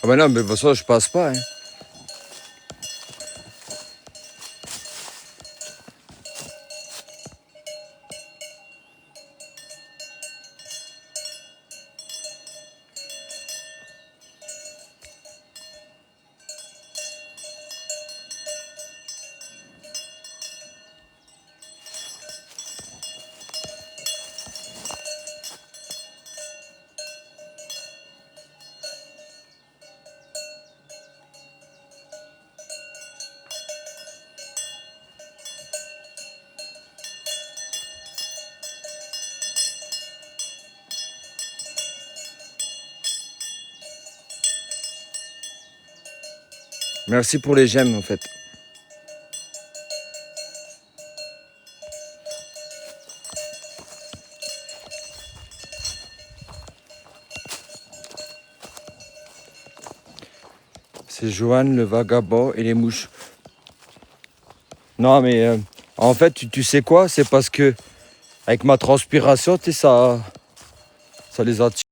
Ah bah non, mais de toute façon, je passe pas. Hein. Merci pour les j'aime en fait. C'est Johan le vagabond et les mouches. Non mais en fait tu sais quoi? C'est parce que avec ma transpiration, tu sais, ça les attire.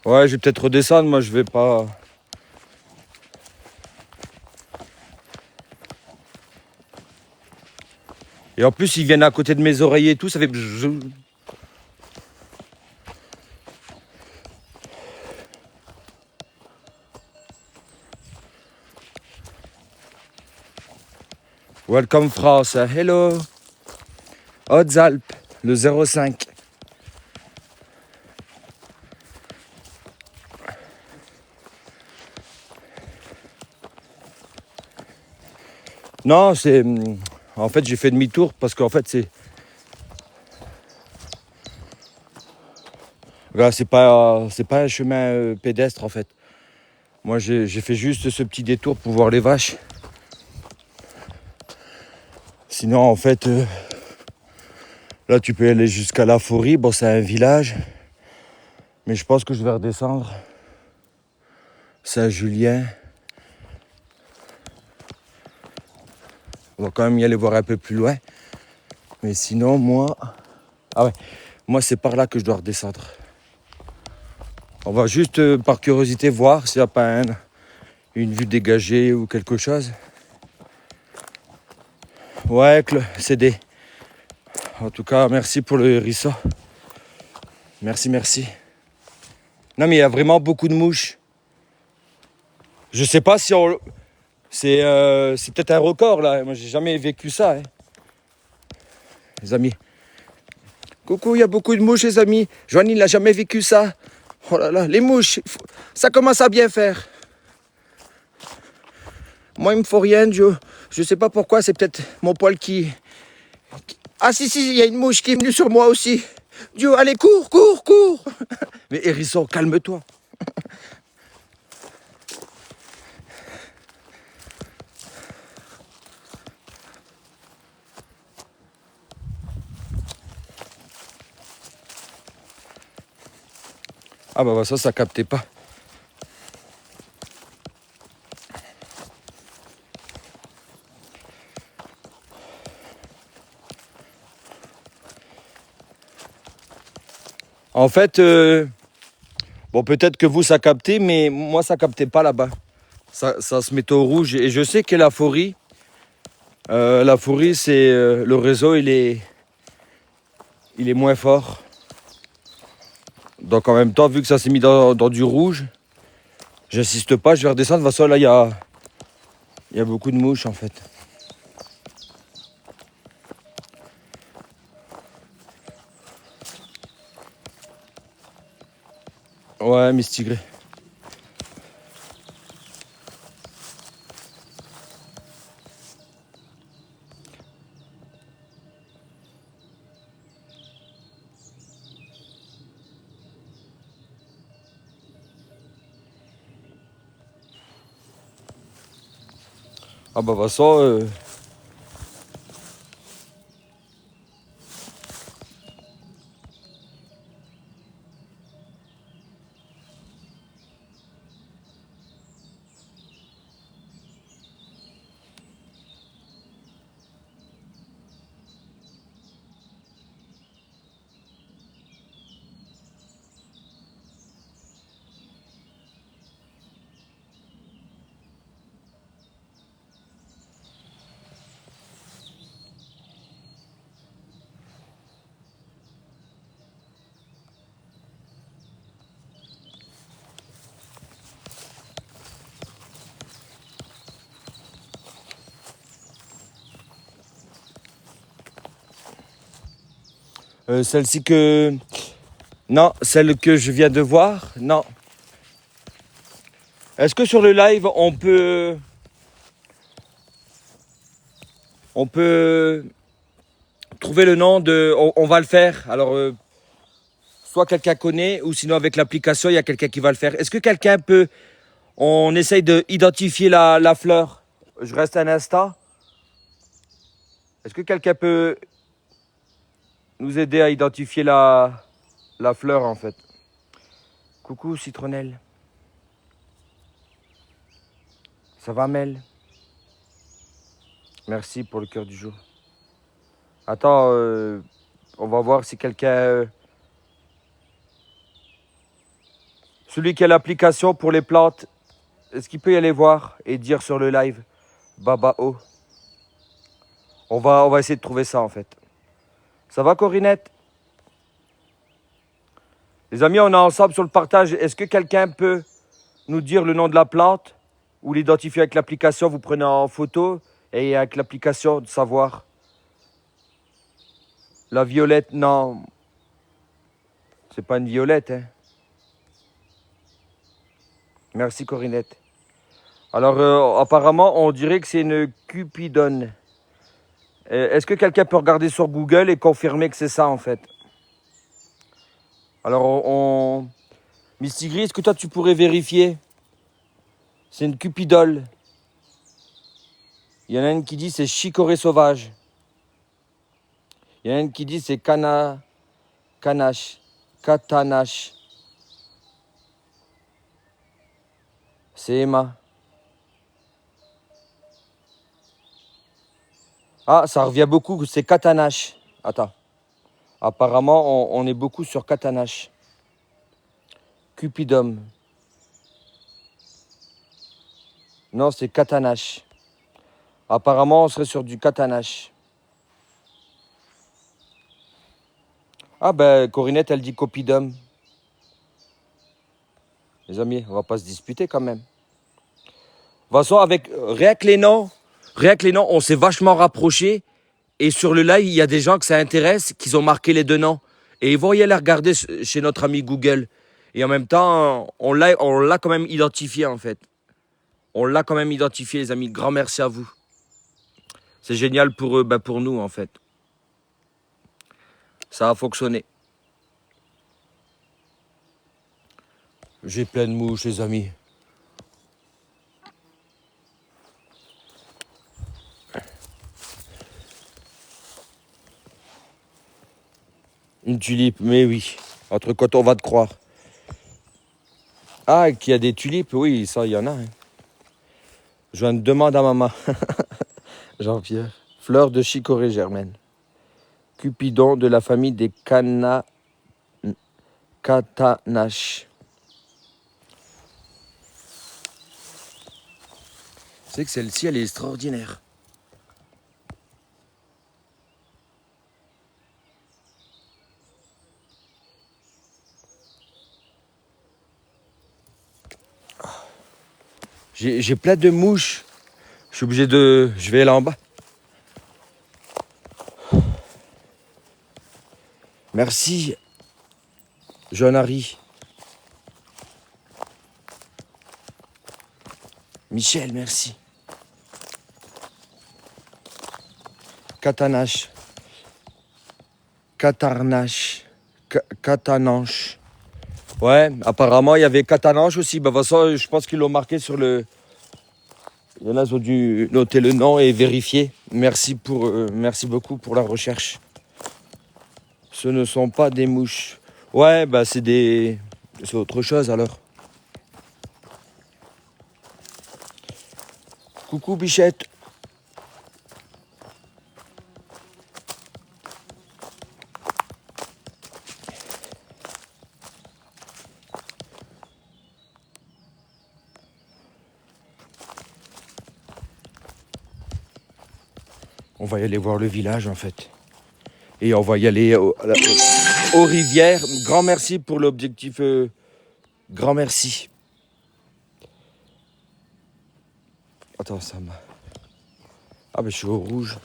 Ouais, je vais peut-être redescendre, moi je vais pas. Et en plus, ils viennent à côté de mes oreillers et tout, ça fait. Welcome France, hello. Hautes-Alpes, le 05. Non, c'est. En fait, j'ai fait demi-tour parce qu'en fait, c'est. Là, c'est pas un chemin pédestre en fait. Moi, j'ai fait juste ce petit détour pour voir les vaches. Sinon, en fait, là, tu peux aller jusqu'à La Forêt. Bon, c'est un village. Mais je pense que je vais redescendre. Saint-Julien. On va quand même y aller voir un peu plus loin. Mais sinon, moi... Ah ouais, moi, c'est par là que je dois redescendre. On va juste, par curiosité, voir s'il n'y a pas une vue dégagée ou quelque chose. Ouais, c'est des... En tout cas, merci pour le hérisson. Merci, merci. Non, mais il y a vraiment beaucoup de mouches. Je sais pas si on... C'est peut-être un record, là. Moi, j'ai jamais vécu ça, hein, les amis. Coucou, il y a beaucoup de mouches, les amis. Joanny, il n'a jamais vécu ça. Oh là là, les mouches, ça commence à bien faire. Moi, il me faut rien, Joe. Je sais pas pourquoi, c'est peut-être mon poil qui... Ah si, si, il y a une mouche qui est venue sur moi aussi. Joe, allez, cours, cours, cours. Mais hérisson, calme-toi. Ah bah ça captait pas. En fait, bon peut-être que vous ça captait, mais moi ça captait pas là-bas. Ça se mettait au rouge. Et je sais que la forêt c'est le réseau il est moins fort. Donc en même temps, vu que ça s'est mis dans du rouge, j'insiste pas, je vais redescendre. De toute façon là il y a beaucoup de mouches en fait. Ouais, Miss Tigré. Ah bah de toute façon, celle-ci que... Non, celle que je viens de voir, non. Est-ce que sur le live, on peut trouver le nom de... On va le faire. Alors, soit quelqu'un connaît, ou sinon avec l'application, il y a quelqu'un qui va le faire. Est-ce que quelqu'un peut... On essaye d'identifier la fleur. Je reste un instant. Est-ce que quelqu'un peut nous aider à identifier la fleur, en fait? Coucou, citronnelle. Ça va, Mel? Merci pour le cœur du jour. Attends, on va voir si quelqu'un... celui qui a l'application pour les plantes, est-ce qu'il peut y aller voir et dire sur le live Babao? On va essayer de trouver ça, en fait. Ça va, Corinette? Les amis, on est ensemble sur le partage. Est-ce que quelqu'un peut nous dire le nom de la plante ou l'identifier avec l'application? Vous prenez en photo et avec l'application de savoir. La violette, non. C'est pas une violette, hein. Merci, Corinette. Alors, apparemment, on dirait que c'est une cupidone. Est-ce que quelqu'un peut regarder sur Google et confirmer que c'est ça, en fait? Alors, Misty Gris, est-ce que toi, tu pourrais vérifier? C'est une cupidole. Il y en a une qui dit c'est chicorée sauvage. Il y en a une qui dit c'est canache, katanache. C'est Emma. Ah, ça revient beaucoup, c'est katanache. Attends. Apparemment, on est beaucoup sur katanache. Cupidum. Non, c'est katanache. Apparemment, on serait sur du katanache. Ah ben, Corinette, elle dit copidum. Les amis, on va pas se disputer quand même. De toute façon, avec rien que les noms, on s'est vachement rapprochés. Et sur le live, il y a des gens que ça intéresse, qui ont marqué les deux noms. Et ils vont y aller regarder chez notre ami Google. Et en même temps, on l'a quand même identifié, en fait. On l'a quand même identifié, les amis. Grand merci à vous. C'est génial pour eux, ben pour nous, en fait. Ça a fonctionné. J'ai plein de mouches, les amis. Une tulipe, mais oui. Entre quand on va te croire. Ah, qu'il y a des tulipes, oui, ça, il y en a. Hein. Je demande à maman. Jean-Pierre. Fleur de chicorée germaine. Cupidon de la famille des catanaches. C'est que celle-ci, elle est extraordinaire. J'ai plein de mouches. Je suis obligé de... Je vais là en bas. Merci, Jean-Harry. Michel, merci. Catanache. Catarnache. Catananche. Ouais, apparemment, il y avait Catananche aussi. Bah, de toute façon, je pense qu'ils l'ont marqué sur le... Il y en a qui ont dû noter le nom et vérifier. Merci beaucoup pour la recherche. Ce ne sont pas des mouches. Ouais, bah c'est autre chose alors. Coucou Bichette. On va y aller voir le village en fait. Et on va y aller aux rivières. Grand merci pour l'objectif. Grand merci. Attends, ça m'a... Ah ben je suis au rouge.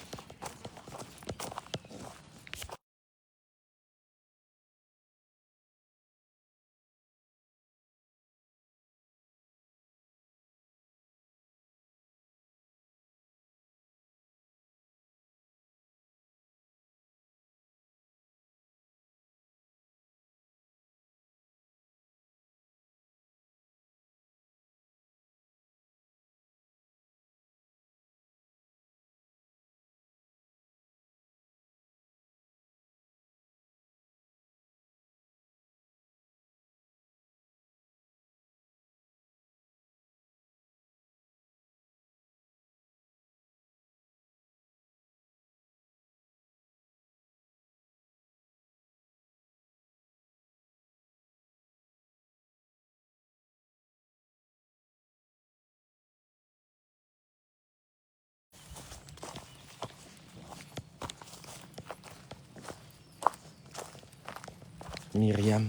Myriam.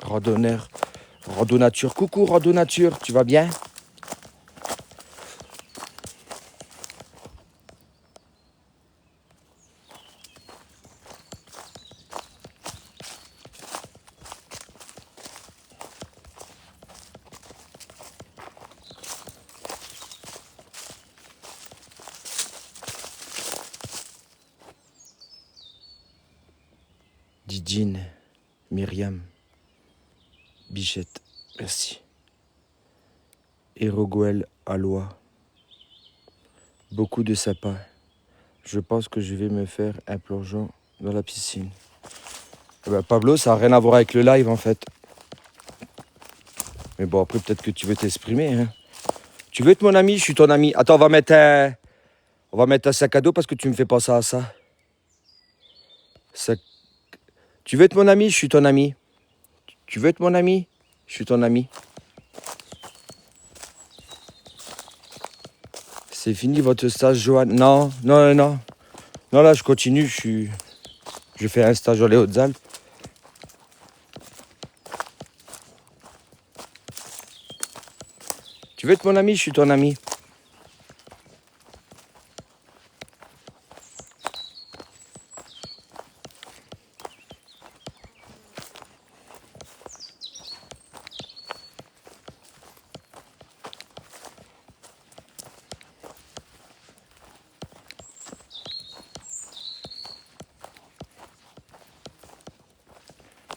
Randonneur. Rando-nature. Coucou Rando-nature, tu vas bien? Didine. Myriam. Bichette. Merci. Héroguel Alois. Beaucoup de sapins. Je pense que je vais me faire un plongeon dans la piscine. Eh ben, Pablo, ça n'a rien à voir avec le live en fait. Mais bon, après, peut-être que tu veux t'exprimer. Hein. Tu veux être mon ami? Je suis ton ami. Attends, on va mettre un sac à dos parce que tu me fais penser à ça. Tu veux être mon ami? Je suis ton ami. Tu veux être mon ami? Je suis ton ami. C'est fini votre stage, Johan? Non, non, non. Non, là, je continue. Je fais un stage dans les Hautes-Alpes. Tu veux être mon ami? Je suis ton ami.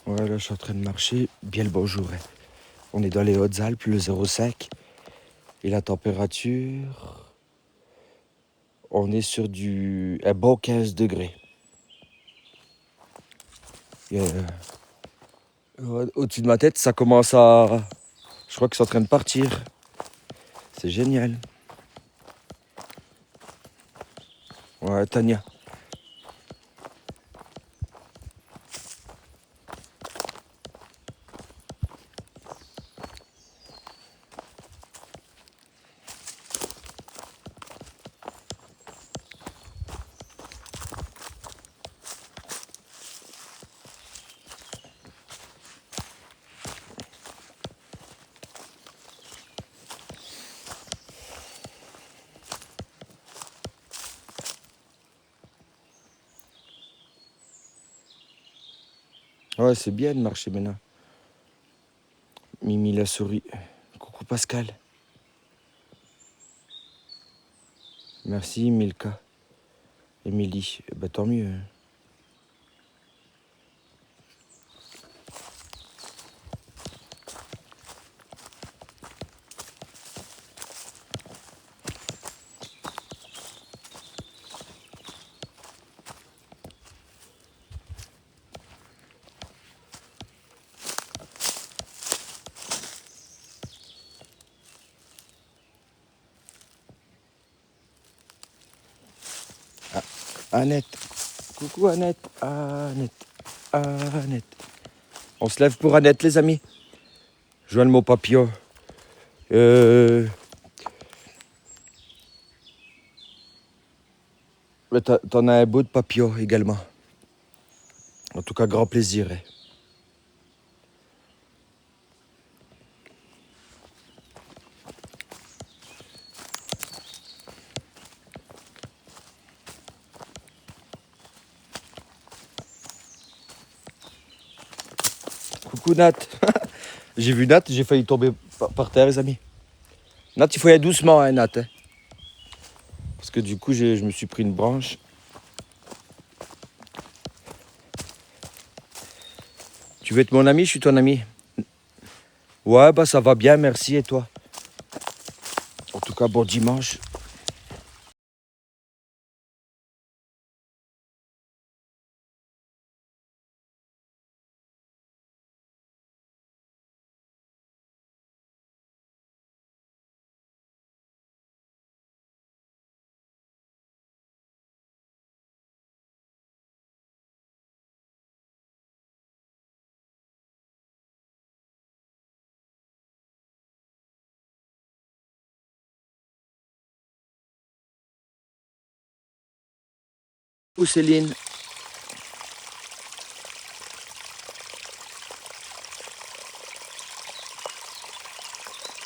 Ouais, là, je suis en train de marcher. Bien le bonjour. Hein. On est dans les Hautes-Alpes, le 0,5. Et la température... On est sur un bon 15 degrés. Au-dessus de ma tête, ça commence à... Je crois que c'est en train de partir. C'est génial. Ouais, Tania. Ouais, c'est bien de marcher maintenant. Mimi la souris. Coucou Pascal. Merci Milka. Émilie. Bah tant mieux. Hein. Annette. Coucou Annette. Annette. Annette. On se lève pour Annette, les amis. Joanne, mon papillon. T'en as un beau de papillon également. En tout cas, grand plaisir. Hein. Coucou Nat. J'ai vu Nat, j'ai failli tomber par terre, les amis. Nat, il faut y aller doucement, hein, Nat. Hein. Parce que du coup, je me suis pris une branche. Tu veux être mon ami? Je suis ton ami. Ouais, bah ça va bien, merci. Et toi? En tout cas, bon dimanche. Coucou Céline.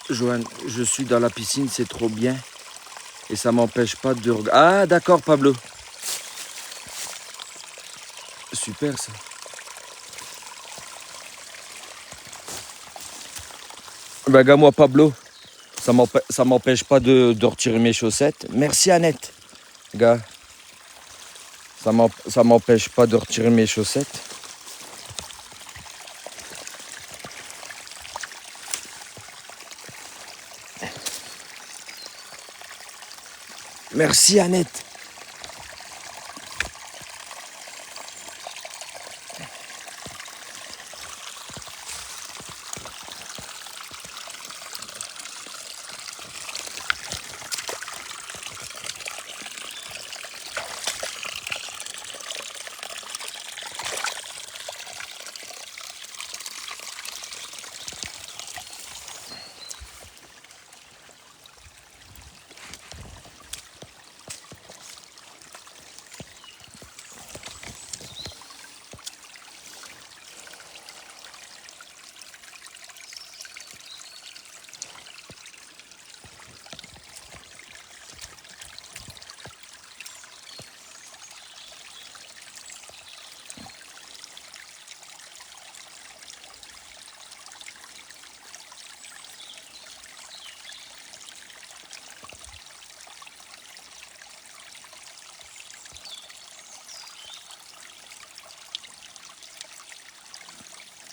Joanne, je suis dans la piscine, c'est trop bien. Et ça m'empêche pas de regarder. Ah, d'accord, Pablo. Super, ça. Ben, gars, moi, Pablo, ça m'empêche pas de retirer mes chaussettes. Merci, Annette. Gars, ça m'empêche pas de retirer mes chaussettes. Merci, Annette.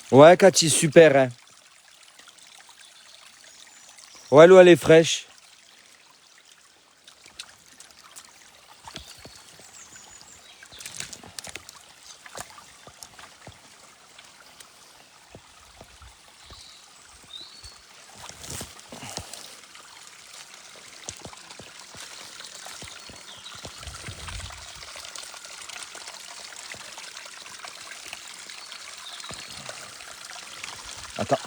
Ouais, Cathy, super, hein. Ouais, l'eau, elle est fraîche. Attends.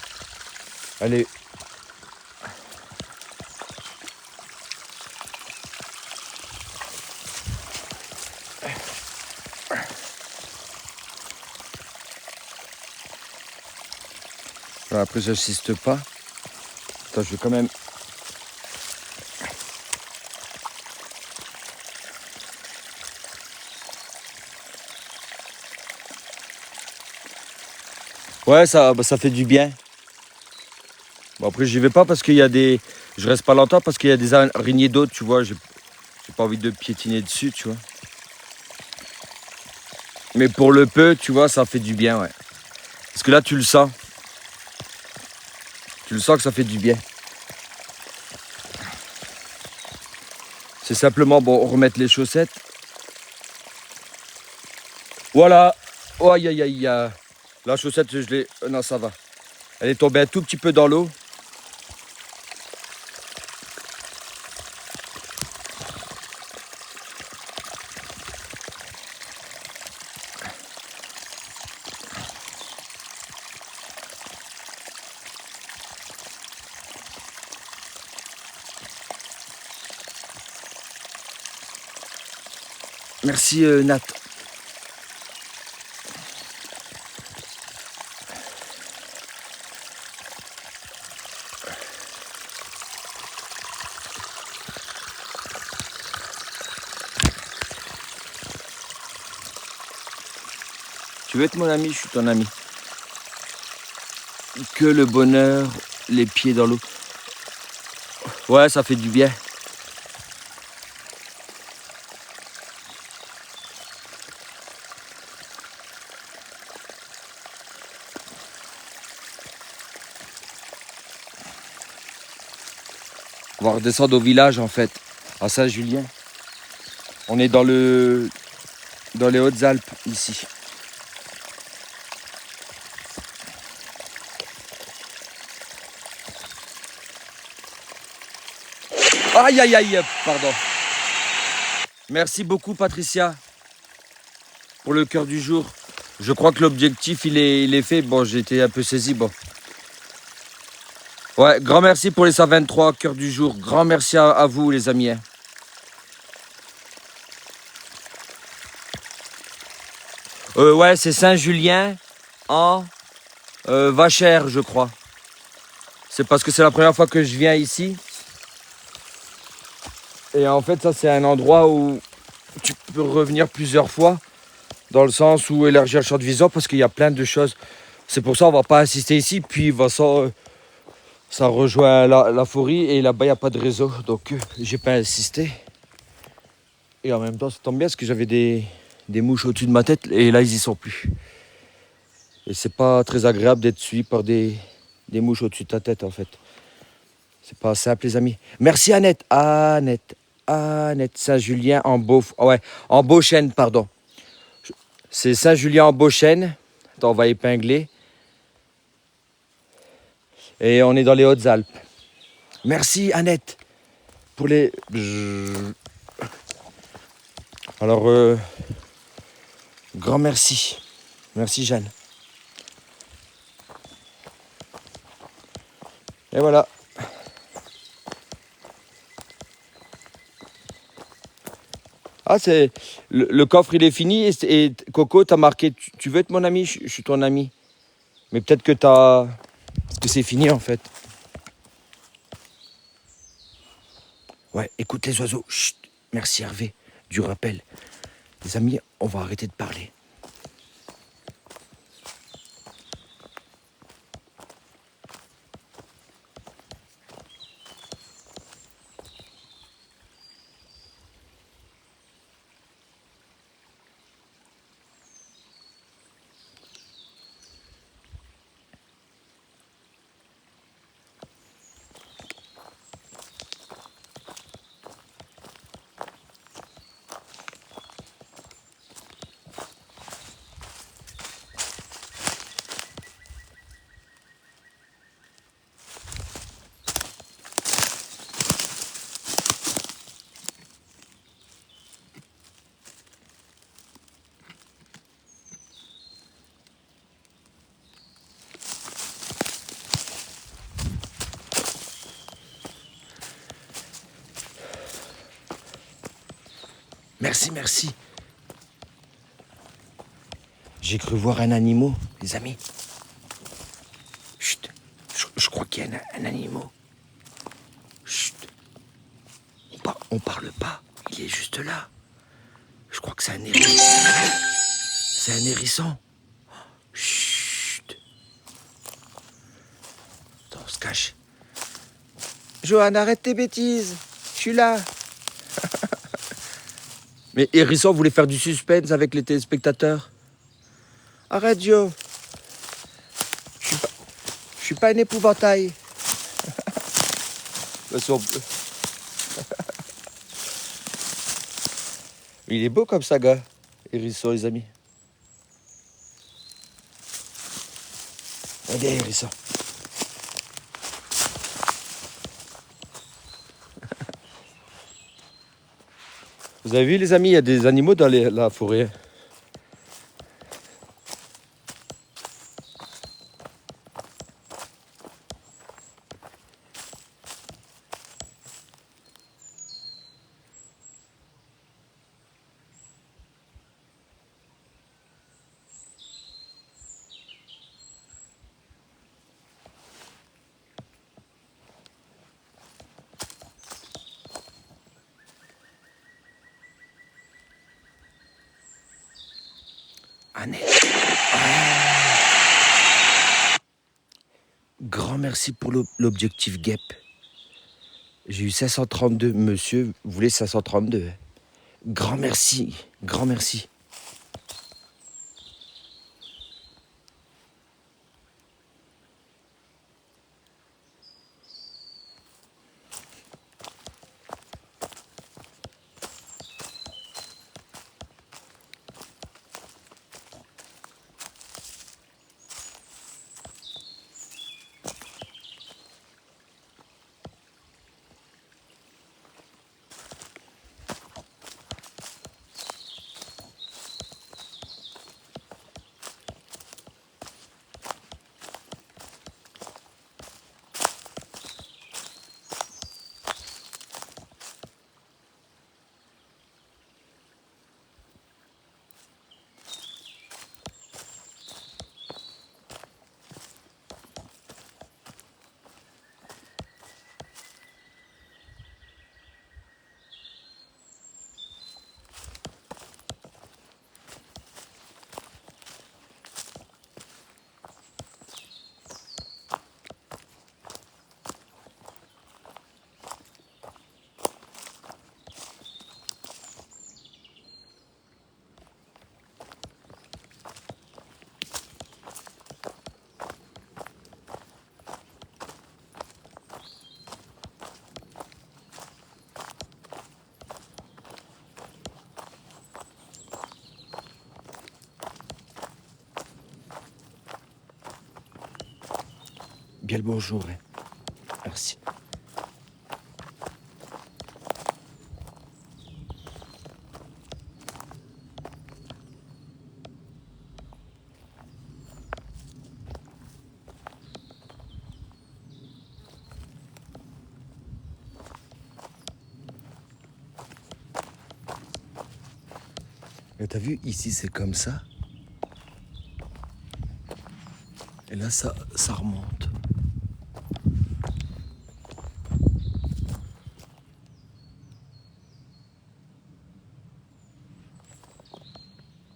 Elle est... Après, j'assiste pas. Attends, je vais quand même... Ouais, ça fait du bien. Bon, après, j'y vais pas parce qu'il y a des... Je reste pas longtemps parce qu'il y a des araignées d'eau, tu vois. J'ai pas envie de piétiner dessus, tu vois. Mais pour le peu, tu vois, ça fait du bien, ouais. Parce que là, tu le sens. Tu le sens que ça fait du bien. C'est simplement, bon, remettre les chaussettes. Voilà. Oh, aïe, aïe, aïe. La chaussette, je l'ai... Non, ça va. Elle est tombée un tout petit peu dans l'eau. Merci Nat. Tu veux être mon ami, je suis ton ami. Que le bonheur, les pieds dans l'eau. Ouais, ça fait du bien. On va redescendre au village en fait, à Saint-Julien. On est dans les Hautes-Alpes ici. Aïe aïe aïe, pardon. Merci beaucoup Patricia pour le cœur du jour. Je crois que l'objectif il est fait. Bon, j'ai été un peu saisi. Bon. Ouais, grand merci pour les 123 cœurs du jour. Grand merci à vous les amis. Ouais, c'est Saint-Julien en Vachère, je crois. C'est parce que c'est la première fois que je viens ici. Et en fait, ça, c'est un endroit où tu peux revenir plusieurs fois. Dans le sens où élargir le champ de vision parce qu'il y a plein de choses. C'est pour ça qu'on va pas assister ici. Puis ça rejoint la forêt et là-bas, il n'y a pas de réseau. Donc, j'ai pas insisté. Et en même temps, ça tombe bien parce que j'avais des mouches au-dessus de ma tête. Et là, ils y sont plus. Et c'est pas très agréable d'être suivi par des mouches au-dessus de ta tête, en fait. C'est pas simple, les amis. Merci, Annette. Annette Saint-Julien en ouais, en Beauchêne, pardon. C'est Saint-Julien en Beauchêne. Attends, on va épingler. Et on est dans les Hautes-Alpes. Merci, Annette, pour les... Alors, grand merci. Merci, Jeanne. Et voilà. Ah, c'est le coffre, il est fini. Et Coco, t'as marqué, tu veux être mon ami? Je suis ton ami. Mais peut-être que que c'est fini, en fait. Ouais, écoute les oiseaux. Chut. Merci, Hervé, du rappel. Les amis, on va arrêter de parler. Merci, merci. J'ai cru voir un animal, les amis. Chut. Je crois qu'il y a un animal. Chut. On parle pas. Il est juste là. Je crois que c'est un hérisson. C'est un hérisson. Chut. Attends, on se cache. Johan, arrête tes bêtises. Je suis là. Mais Hérisson voulait faire du suspense avec les téléspectateurs. Arrête, Joe. Je suis pas un épouvantail. Il est beau comme ça, gars. Hérisson, les amis. Allez, Hérisson. Vous avez vu, les amis, il y a des animaux dans la forêt. Ah, net. Grand merci pour l'objectif guêpe. J'ai eu 532. Monsieur voulait 532. Hein. Grand merci. Grand merci. Bien le bonjour. Hein. Merci. Et t'as vu, ici c'est comme ça. Et là, ça remonte.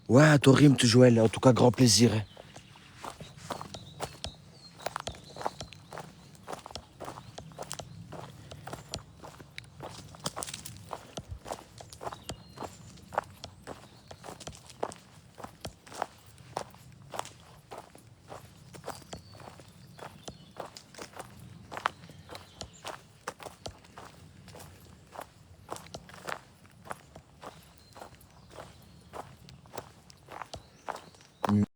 Ouais, à ton rythme, Joël. En tout cas, grand plaisir. Hein.